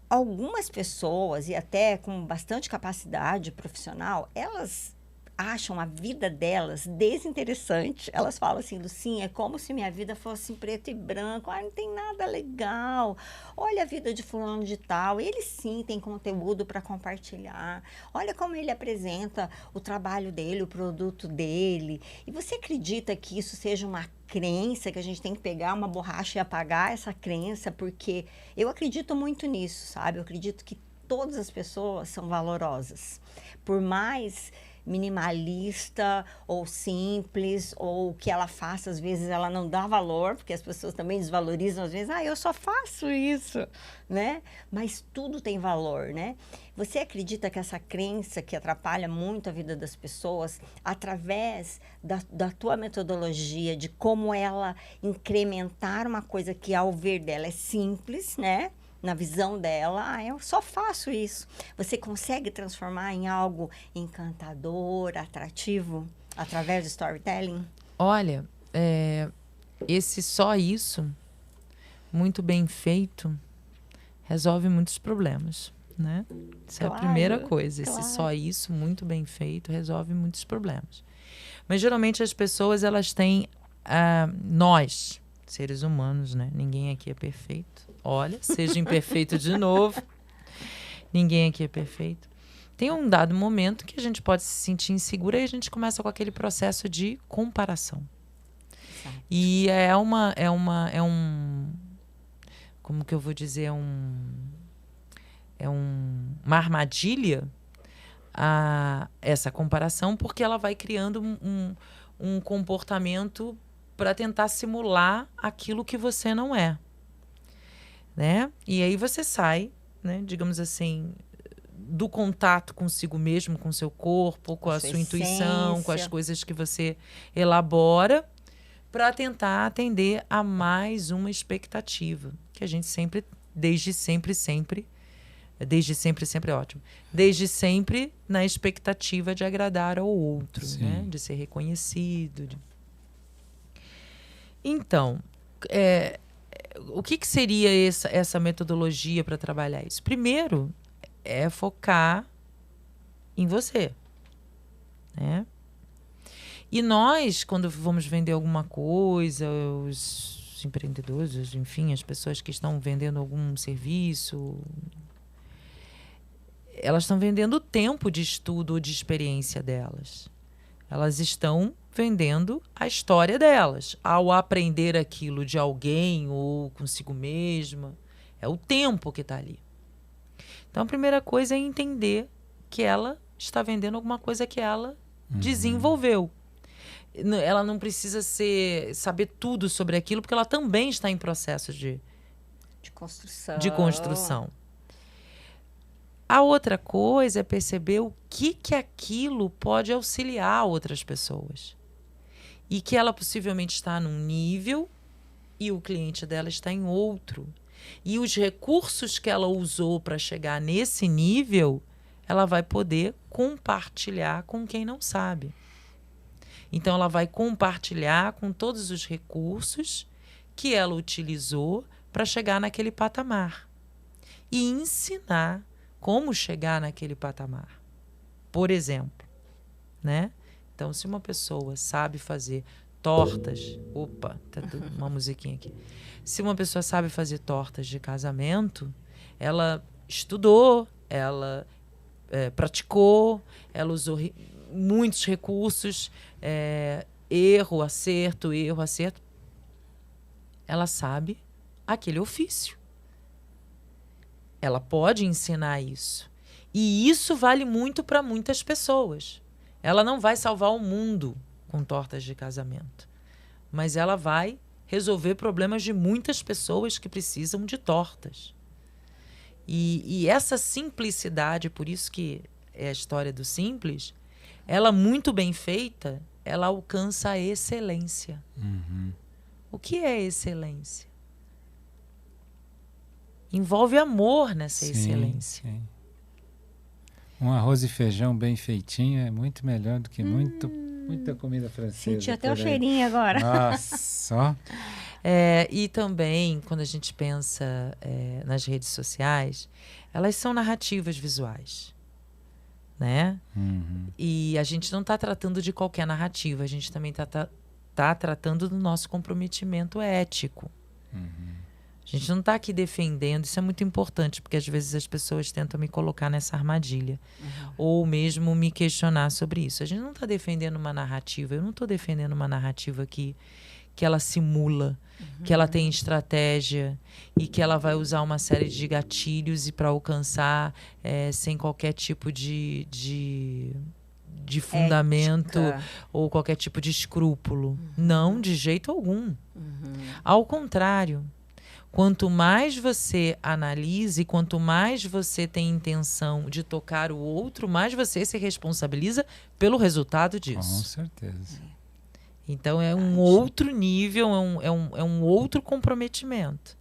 Algumas pessoas, e até com bastante capacidade profissional, elas acham a vida delas desinteressante. Elas falam assim, Lucinha, é como se minha vida fosse em preto e branco. Não tem nada legal. Olha a vida de fulano de tal. Ele sim tem conteúdo para compartilhar. Olha como ele apresenta o trabalho dele, o produto dele. E você acredita que isso seja uma crença, que a gente tem que pegar uma borracha e apagar essa crença? Porque eu acredito muito nisso, sabe? Eu acredito que todas as pessoas são valorosas. Por mais minimalista ou simples, ou o que ela faça, às vezes ela não dá valor, porque as pessoas também desvalorizam, às vezes, eu só faço isso, né? Mas tudo tem valor, né? Você acredita que essa crença que atrapalha muito a vida das pessoas, através da tua metodologia, de como ela incrementar uma coisa que ao ver dela é simples, né? Na visão dela, eu só faço isso. Você consegue transformar em algo encantador, atrativo, através do storytelling? Olha, esse só isso, muito bem feito, resolve muitos problemas, né? Essa é a primeira coisa. Esse só isso, muito bem feito, resolve muitos problemas. Mas, geralmente, as pessoas, elas têm... nós, seres humanos, né? Ninguém aqui é perfeito. Olha, seja imperfeito de novo. Ninguém aqui é perfeito. Tem um dado momento que a gente pode se sentir insegura e a gente começa com aquele processo de comparação. Exato. E como que eu vou dizer, uma armadilha essa comparação, porque ela vai criando um comportamento para tentar simular aquilo que você não é. Né? E aí você sai, né, digamos assim, do contato consigo mesmo, com o seu corpo, com a sua intuição, com as coisas que você elabora, para tentar atender a mais uma expectativa, que a gente sempre, desde sempre é ótimo, desde sempre na expectativa de agradar ao outro, né? De ser reconhecido. Então, o que seria essa metodologia para trabalhar isso? Primeiro, é focar em você, né? E nós, quando vamos vender alguma coisa, os empreendedores, enfim, as pessoas que estão vendendo algum serviço, elas estão vendendo o tempo de estudo ou de experiência delas. Elas estão vendendo a história delas. Ao aprender aquilo de alguém ou consigo mesma, é o tempo que está ali. Então, a primeira coisa é entender que ela está vendendo alguma coisa que ela desenvolveu. Ela não precisa saber tudo sobre aquilo, porque ela também está em processo de construção. A outra coisa é perceber o que aquilo pode auxiliar outras pessoas. E que ela possivelmente está num nível e o cliente dela está em outro. E os recursos que ela usou para chegar nesse nível, ela vai poder compartilhar com quem não sabe. Então, ela vai compartilhar com todos os recursos que ela utilizou para chegar naquele patamar. E ensinar como chegar naquele patamar. Por exemplo, né? Então, se uma pessoa sabe fazer tortas... Opa, tá uma musiquinha aqui. Se uma pessoa sabe fazer tortas de casamento, ela estudou, ela praticou, ela usou muitos recursos, erro, acerto. Ela sabe aquele ofício. Ela pode ensinar isso. E isso vale muito para muitas pessoas. Ela não vai salvar o mundo com tortas de casamento, mas ela vai resolver problemas de muitas pessoas que precisam de tortas. E essa simplicidade, por isso que é a história do simples, ela muito bem feita, ela alcança a excelência. Uhum. O que é excelência? Envolve amor nessa excelência. Sim. Um arroz e feijão bem feitinho é muito melhor do que muita comida francesa. Senti até o cheirinho agora. Nossa, ó. E também, quando a gente pensa nas redes sociais, elas são narrativas visuais, né? Uhum. E a gente não está tratando de qualquer narrativa, a gente também está tratando do nosso comprometimento ético. Uhum. A gente não está aqui defendendo, isso é muito importante, porque às vezes as pessoas tentam me colocar nessa armadilha, ou mesmo me questionar sobre isso. A gente não está defendendo uma narrativa, eu não estou defendendo uma narrativa que ela simula, que ela tem estratégia e que ela vai usar uma série de gatilhos e para alcançar sem qualquer tipo de fundamento ou qualquer tipo de escrúpulo. Não, de jeito algum. Ao contrário, quanto mais você analisa e quanto mais você tem intenção de tocar o outro, mais você se responsabiliza pelo resultado disso. Com certeza. Então é um outro nível, é um outro comprometimento.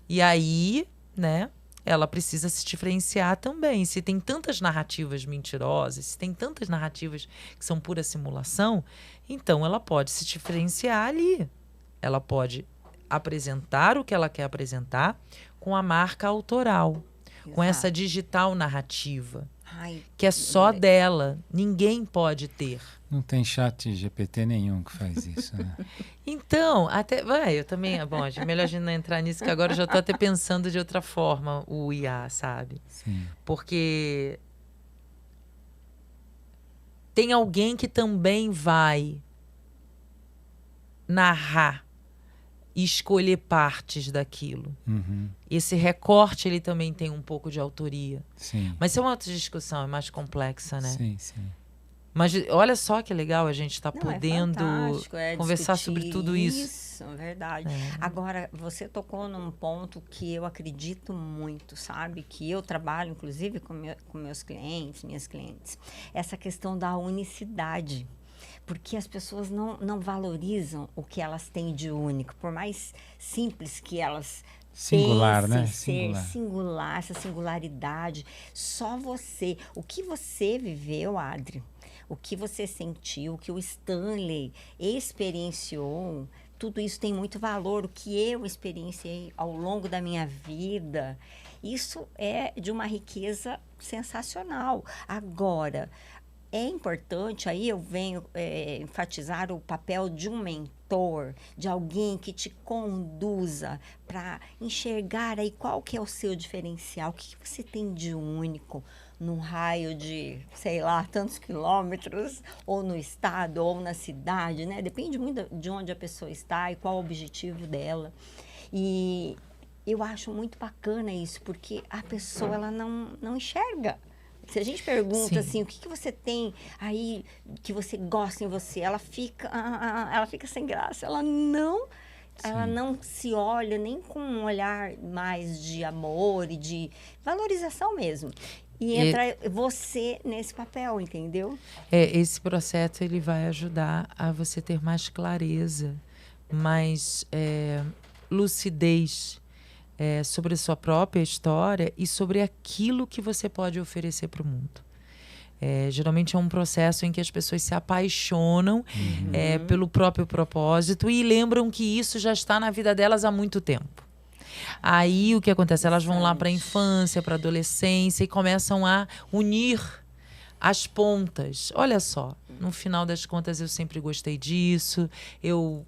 E aí, né, ela precisa se diferenciar também. Se tem tantas narrativas mentirosas, se tem tantas narrativas que são pura simulação, então ela pode se diferenciar ali. Ela pode apresentar o que ela quer apresentar com a marca autoral, com essa digital narrativa, que é só dela. Ninguém pode ter. Não tem chat GPT nenhum que faz isso, né? Então, eu também... Bom, melhor a gente não entrar nisso, que agora eu já estou até pensando de outra forma o IA, sabe? Sim. Porque tem alguém que também vai narrar e escolher partes daquilo. Uhum. Esse recorte, ele também tem um pouco de autoria. Sim. Mas isso é uma outra discussão, é mais complexa, né? Sim, sim. Mas olha só que legal a gente estar podendo conversar sobre tudo isso. Isso, é verdade. Agora, você tocou num ponto que eu acredito muito, sabe? Que eu trabalho, inclusive, com meus clientes, minhas clientes. Essa questão da unicidade. Porque as pessoas não valorizam o que elas têm de único. Por mais simples que elas singular, né? Singular, essa singularidade. Só você. O que você viveu, Adri, o que você sentiu, o que o Stanley experienciou, tudo isso tem muito valor. O que eu experienciei ao longo da minha vida, isso é de uma riqueza sensacional. Agora, é importante, aí eu venho enfatizar o papel de um mentor, de alguém que te conduza para enxergar aí qual que é o seu diferencial, o que você tem de único num raio de, sei lá, tantos quilômetros, ou no estado, ou na cidade, né? Depende muito de onde a pessoa está e qual o objetivo dela. E eu acho muito bacana isso, porque a pessoa ela não enxerga. Se a gente pergunta assim, o que você tem aí que você gosta em você, ela fica sem graça. Ela não se olha nem com um olhar mais de amor e de valorização mesmo. E entra você nesse papel, entendeu? Esse processo ele vai ajudar a você ter mais clareza, mais lucidez sobre a sua própria história e sobre aquilo que você pode oferecer para o mundo. Geralmente é um processo em que as pessoas se apaixonam pelo próprio propósito e lembram que isso já está na vida delas há muito tempo. Aí o que acontece? Elas vão lá para a infância, para a adolescência e começam a unir as pontas. Olha só, no final das contas eu sempre gostei disso, eu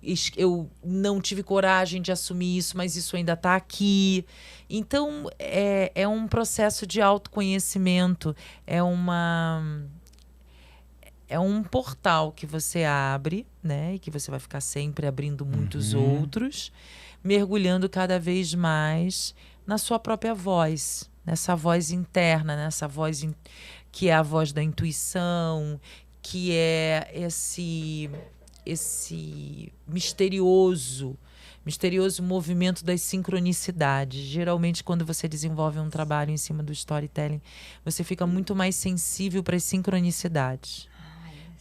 não tive coragem de assumir isso, mas isso ainda está aqui. Então, é um processo de autoconhecimento, é um portal que você abre, né? E que você vai ficar sempre abrindo muitos outros, mergulhando cada vez mais na sua própria voz, nessa voz interna, nessa voz que é a voz da intuição, que é esse misterioso movimento das sincronicidades. Geralmente, quando você desenvolve um trabalho em cima do storytelling, você fica muito mais sensível para as sincronicidades.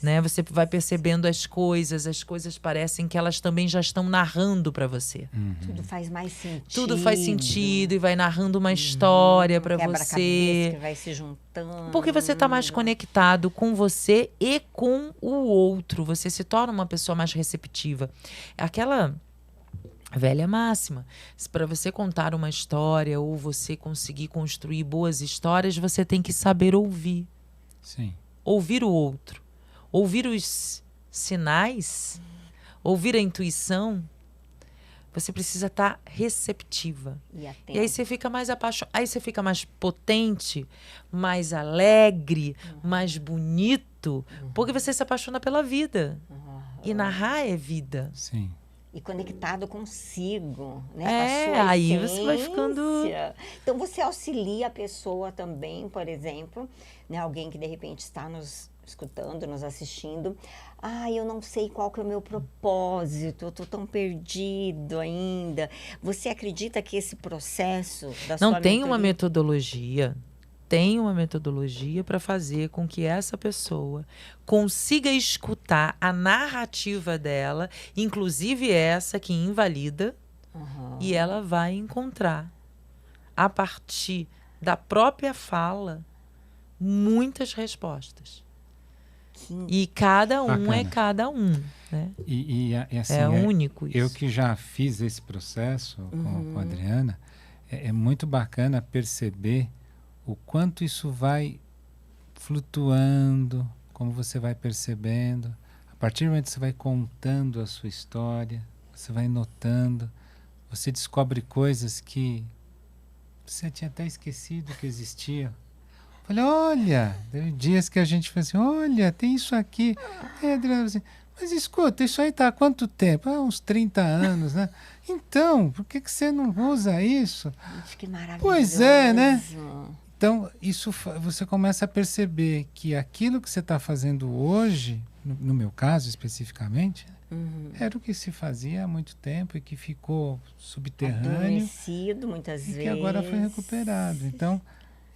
Né? Você vai percebendo as coisas parecem que elas também já estão narrando para você. Tudo faz mais sentido. Tudo faz sentido e vai narrando uma história para você. Que vai se juntando. Porque você está mais conectado com você e com o outro. Você se torna uma pessoa mais receptiva. Aquela velha máxima. Para você contar uma história ou você conseguir construir boas histórias, você tem que saber ouvir. Sim. Ouvir o outro. Ouvir os sinais, ouvir a intuição, você precisa estar receptiva. E aí você fica mais apaixonado, aí você fica mais potente, mais alegre, mais bonito, porque você se apaixona pela vida. E narrar é vida. Sim. E conectado consigo, né? Com a sua aí essência. Você vai ficando... Então, você auxilia a pessoa também, por exemplo, né? Alguém que, de repente, está nos escutando, nos assistindo. Eu não sei qual que é o meu propósito, eu estou tão perdido ainda. Você acredita que esse processo da sua Não tem uma metodologia. Tem uma metodologia para fazer com que essa pessoa consiga escutar a narrativa dela, inclusive essa que invalida, e ela vai encontrar, a partir da própria fala, muitas respostas. E cada um Bacana. é cada um. Né? E assim, é único isso. Eu que já fiz esse processo com a Adriana, é muito bacana perceber o quanto isso vai flutuando, como você vai percebendo. A partir do momento que você vai contando a sua história, você vai notando, você descobre coisas que você tinha até esquecido que existiam. Falei, olha, teve dias que a gente falou assim, olha, tem isso aqui. Adriana, assim, mas escuta, isso aí está há quanto tempo? Uns 30 anos, né? Então, por que você não usa isso? Gente, que maravilhoso. Pois é, né? Então, isso você começa a perceber que aquilo que você está fazendo hoje, no meu caso especificamente, era o que se fazia há muito tempo e que ficou subterrâneo. Adormecido muitas vezes. E que agora foi recuperado. Então,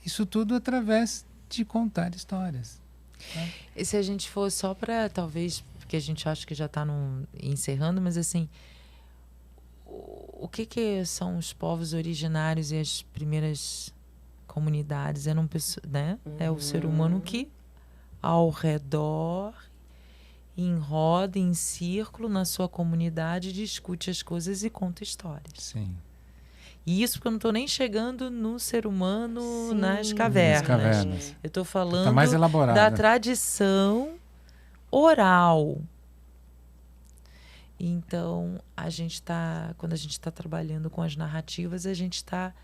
isso tudo através de contar histórias. Tá? E se a gente for só para, talvez, porque a gente acha que já está encerrando, mas assim, o que são os povos originários e as primeiras comunidades? Né? É o ser humano que, ao redor, em roda, em círculo, na sua comunidade, discute as coisas e conta histórias. Sim. E isso porque eu não estou nem chegando no ser humano. Sim. Nas cavernas. Eu estou falando tá mais elaborado, da tradição oral. Então, quando a gente está trabalhando com as narrativas, a gente está,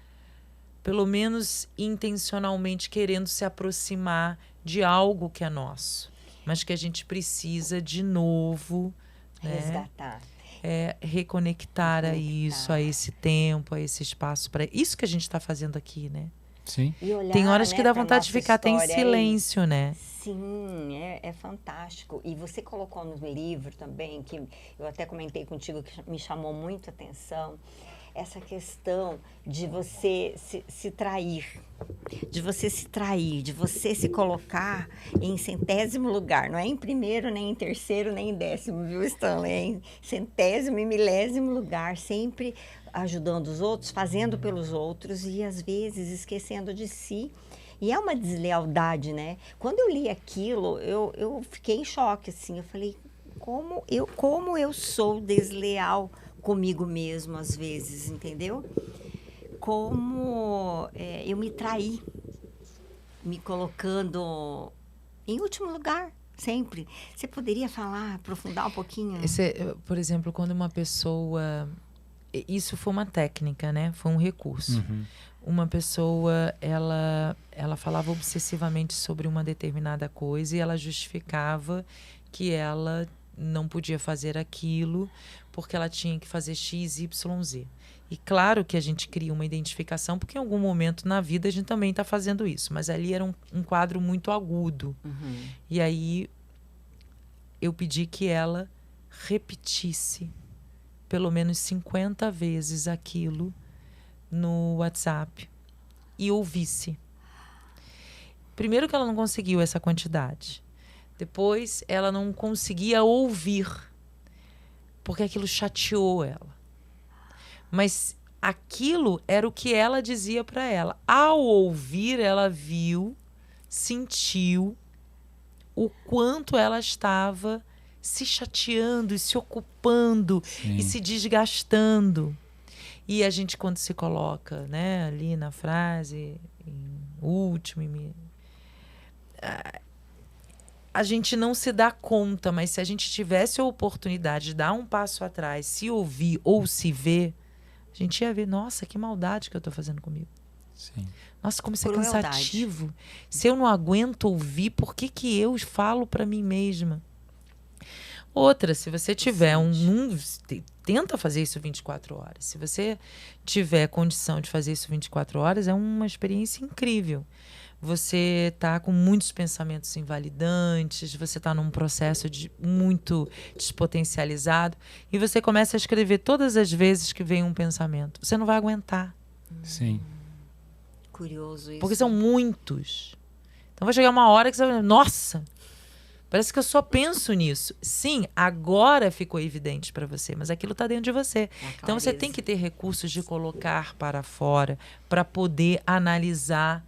pelo menos intencionalmente, querendo se aproximar de algo que é nosso, mas que a gente precisa, de novo, resgatar. Reconectar a isso, a esse tempo, a esse espaço. Isso que a gente está fazendo aqui, né? Sim. E olhar, tem horas que dá vontade de ficar até em história silêncio, né? Sim, é fantástico. E você colocou no livro também, que eu até comentei contigo, que me chamou muito a atenção, essa questão de você se trair, de você se colocar em 100º lugar, não é em primeiro, nem em terceiro, nem em 10º, viu, Stanley? É em 100º e 1000º lugar, sempre ajudando os outros, fazendo pelos outros e às vezes esquecendo de si. E é uma deslealdade, né? Quando eu li aquilo, eu fiquei em choque, assim, eu falei, como eu sou desleal comigo mesmo, às vezes, entendeu? Como eu me traí, me colocando Em último lugar, sempre. Você poderia falar, aprofundar um pouquinho? Por exemplo, quando uma pessoa... Isso foi uma técnica, né? Foi um recurso. Uma pessoa, ela falava obsessivamente sobre uma determinada coisa e ela justificava que ela não podia fazer aquilo porque ela tinha que fazer X, Y, Z. E claro que a gente cria uma identificação, porque em algum momento na vida a gente também está fazendo isso. Mas ali era um quadro muito agudo. E aí eu pedi que ela repetisse pelo menos 50 vezes aquilo no WhatsApp e ouvisse. Primeiro que ela não conseguiu essa quantidade. Depois ela não conseguia ouvir, porque aquilo chateou ela. Mas aquilo era o que ela dizia para ela. Ao ouvir, ela viu, sentiu o quanto ela estava se chateando e se ocupando e se desgastando. E a gente, quando se coloca, né, ali na frase, em último, a gente não se dá conta, mas se a gente tivesse a oportunidade de dar um passo atrás, se ouvir ou se ver, a gente ia ver, nossa, que maldade que eu estou fazendo comigo. Sim. Nossa, como isso é cansativo. Se eu não aguento ouvir, por que eu falo para mim mesma? Outra, se você tiver tenta fazer isso 24 horas. Se você tiver condição de fazer isso 24 horas, é uma experiência incrível. Você está com muitos pensamentos invalidantes, você está num processo muito despotencializado e você começa a escrever todas as vezes que vem um pensamento. Você não vai aguentar. Sim. Curioso isso. Porque são muitos. Então vai chegar uma hora que você vai... Nossa! Parece que eu só penso nisso. Sim, agora ficou evidente para você, mas aquilo está dentro de você. Então você tem que ter recursos de colocar para fora para poder analisar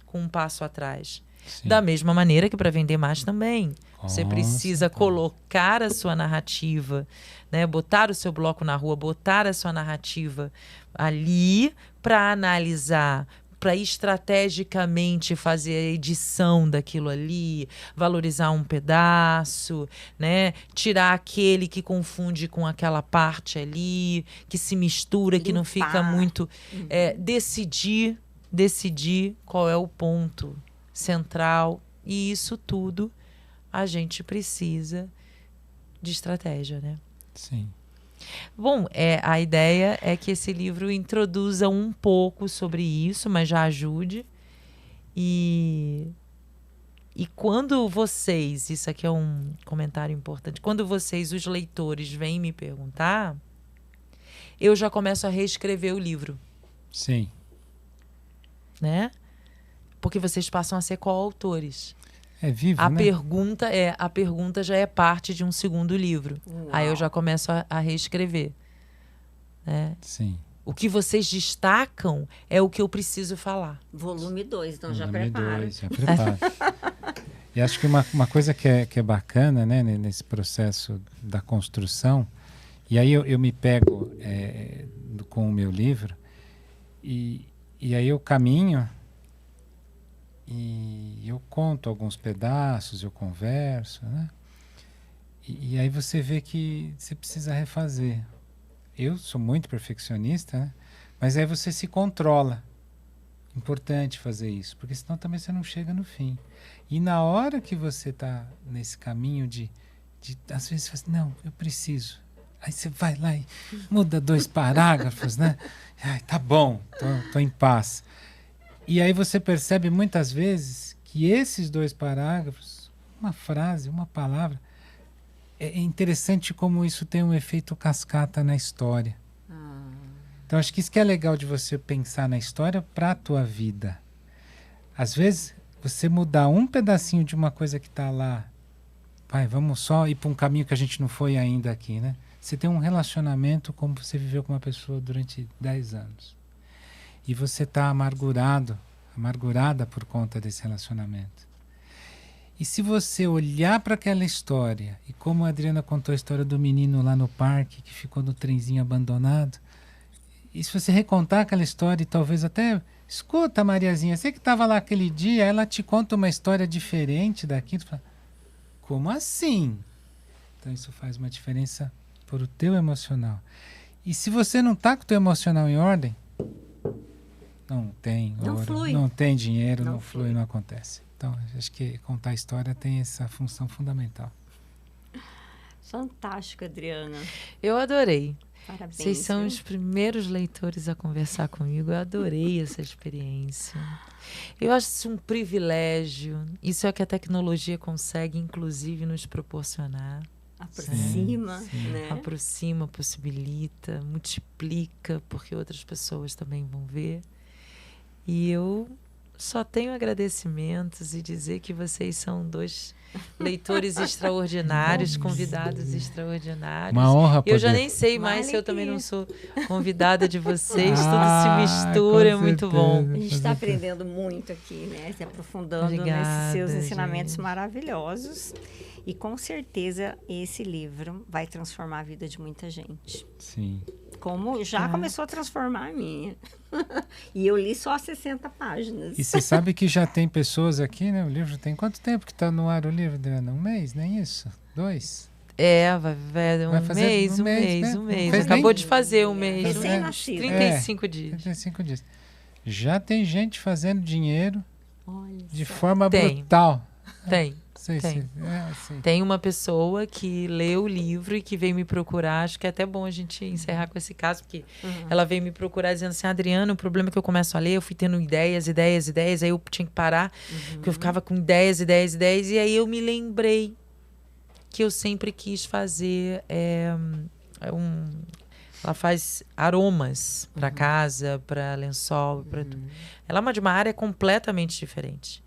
com um passo atrás. Sim. Da mesma maneira que para vender mais também. Você precisa colocar a sua narrativa, né? Botar o seu bloco na rua, botar a sua narrativa ali para analisar, para estrategicamente fazer a edição daquilo ali, valorizar um pedaço, né? Tirar aquele que confunde com aquela parte ali, que se mistura, limpar, que não fica muito... Decidir qual é o ponto central. E isso tudo a gente precisa de estratégia, né? Sim. Bom, a ideia é que esse livro introduza um pouco sobre isso, mas já ajude. E quando vocês, isso aqui é um comentário importante, quando vocês, os leitores, vêm me perguntar, eu já começo a reescrever o livro. Sim. Né? Porque vocês passam a ser coautores. É vivo, a né? pergunta já é parte de um segundo livro. Uau. Aí eu já começo a reescrever. Né? Sim. O que vocês destacam é o que eu preciso falar. Volume 2, então já prepara. Já prepara. E acho que uma coisa que é bacana, né, nesse processo da construção, e aí eu me pego com o meu livro, e aí eu caminho, e eu conto alguns pedaços, eu converso, né? E aí você vê que você precisa refazer. Eu sou muito perfeccionista, né? Mas aí você se controla. Importante fazer isso, porque senão também você não chega no fim. E na hora que você está nesse caminho de às vezes você fala assim, não, eu preciso. Aí você vai lá e muda 2 parágrafos, né? Ai, tá bom, tô em paz. E aí você percebe muitas vezes que esses 2 parágrafos, uma frase, uma palavra, é interessante como isso tem um efeito cascata na história. Então acho que isso que é legal de você pensar na história para a tua vida. Às vezes você mudar um pedacinho de uma coisa que está lá, vamos só ir para um caminho que a gente não foi ainda aqui, né? Você tem um relacionamento como você viveu com uma pessoa durante 10 anos. E você está amargurada por conta desse relacionamento. E se você olhar para aquela história, e como a Adriana contou a história do menino lá no parque, que ficou no trenzinho abandonado, E se você recontar aquela história e talvez até... Escuta, Mariazinha, você que estava lá aquele dia, ela te conta uma história diferente daqui. Tu fala, como assim? Então isso faz uma diferença para o teu emocional. E se você não está com o teu emocional em ordem, não tem ouro, não tem dinheiro, não flui, não acontece. Então, acho que contar a história tem essa função fundamental. Fantástico, Adriana. Eu adorei. Parabéns. Vocês são os primeiros leitores a conversar comigo. Eu adorei essa experiência. Eu acho isso um privilégio. Isso é o que a tecnologia consegue, inclusive, nos proporcionar. Aproxima, né? Aproxima, possibilita, multiplica, porque outras pessoas também vão ver. E eu só tenho agradecimentos e dizer que vocês são 2 leitores extraordinários, convidados extraordinários. Uma honra poder. Eu já nem sei mais se eu também não sou convidada de vocês. Tudo se mistura, é muito bom. A gente está aprendendo muito aqui, né? Se aprofundando nesses seus ensinamentos maravilhosos. E com certeza esse livro vai transformar a vida de muita gente. Sim. Como já começou a transformar a minha. E eu li só 60 páginas. E você sabe que já tem pessoas aqui, né? O livro tem quanto tempo que está no ar o livro, Adriana? 1 mês, nem isso? 2? Vai fazer um mês. Acabou de fazer um mês. Recém-nascido. 35 dias. 35 dias. Já tem gente fazendo dinheiro de só. forma brutal. Tem. Assim. Tem uma pessoa que leu o livro e que veio me procurar. Acho que é até bom a gente encerrar com esse caso, porque ela veio me procurar dizendo assim, Adriana, o problema é que eu começo a ler, eu fui tendo ideias, aí eu tinha que parar, porque eu ficava com ideias, e aí eu me lembrei que eu sempre quis fazer ela faz aromas para casa, para lençol, para tudo. Ela é de uma área completamente diferente.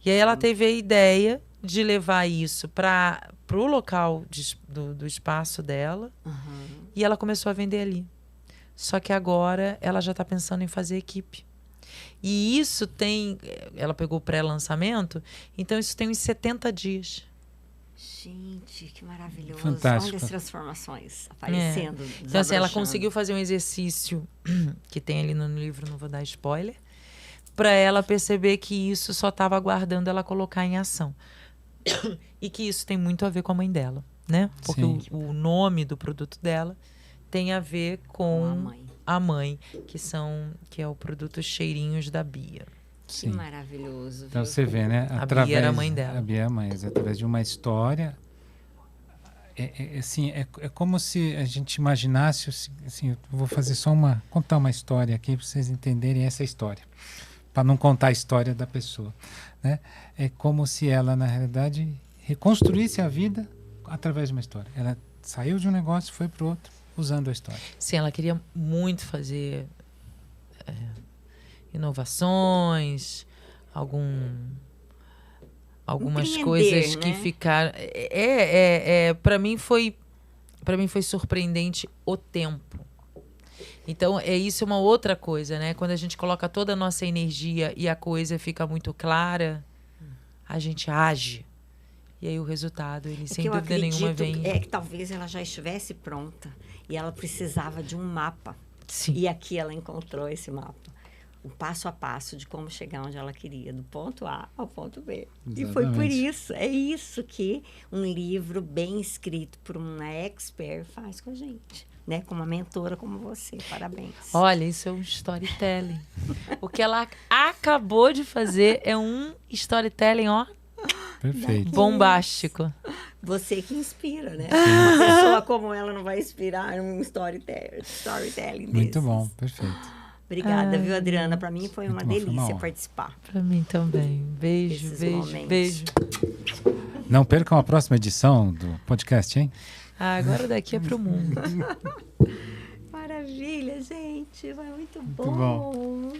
E aí ela teve a ideia de levar isso para o local do espaço dela e ela começou a vender ali. Só que agora ela já está pensando em fazer equipe. E isso ela pegou o pré-lançamento, então isso tem uns 70 dias. Gente, que maravilhoso. Fantástico. Olha as transformações aparecendo. Então, assim, ela conseguiu fazer um exercício que tem ali no livro, não vou dar spoiler, para ela perceber que isso só estava aguardando ela colocar em ação. E que isso tem muito a ver com a mãe dela, né? Porque o nome do produto dela tem a ver com a mãe, que é o produto Cheirinhos da Bia. Que maravilhoso. Então você vê, né? A Bia era a mãe dela. A Bia é a mãe, através de uma história. É como se a gente imaginasse, assim, eu vou fazer contar uma história aqui para vocês entenderem essa história, para não contar a história da pessoa, né? É como se ela, na realidade, reconstruísse a vida através de uma história. Ela saiu de um negócio e foi para o outro, usando a história. Sim, ela queria muito fazer inovações, algumas coisas que ficaram... Para mim foi surpreendente o tempo. Então, isso é uma outra coisa, né? Quando a gente coloca toda a nossa energia e a coisa fica muito clara, a gente age. E aí o resultado, ele sem dúvida nenhuma vem... É que talvez ela já estivesse pronta e ela precisava de um mapa. Sim. E aqui ela encontrou esse mapa. O passo a passo de como chegar onde ela queria, do ponto A ao ponto B. Exatamente. E foi por isso, é isso que um livro bem escrito por uma expert faz com a gente. Né? Com uma mentora como você. Parabéns. Olha, isso é um storytelling. O que ela acabou de fazer é um storytelling, ó. Perfeito. Bombástico. Você que inspira, né? Uma pessoa como ela não vai inspirar um storytelling Muito desses. bom, perfeito. Obrigada, viu, Adriana? Para mim foi uma delícia participar. Para mim também. Beijo, beijo. Não percam a próxima edição do podcast, hein? Agora daqui é pro mundo. Maravilha, gente. Vai muito bom.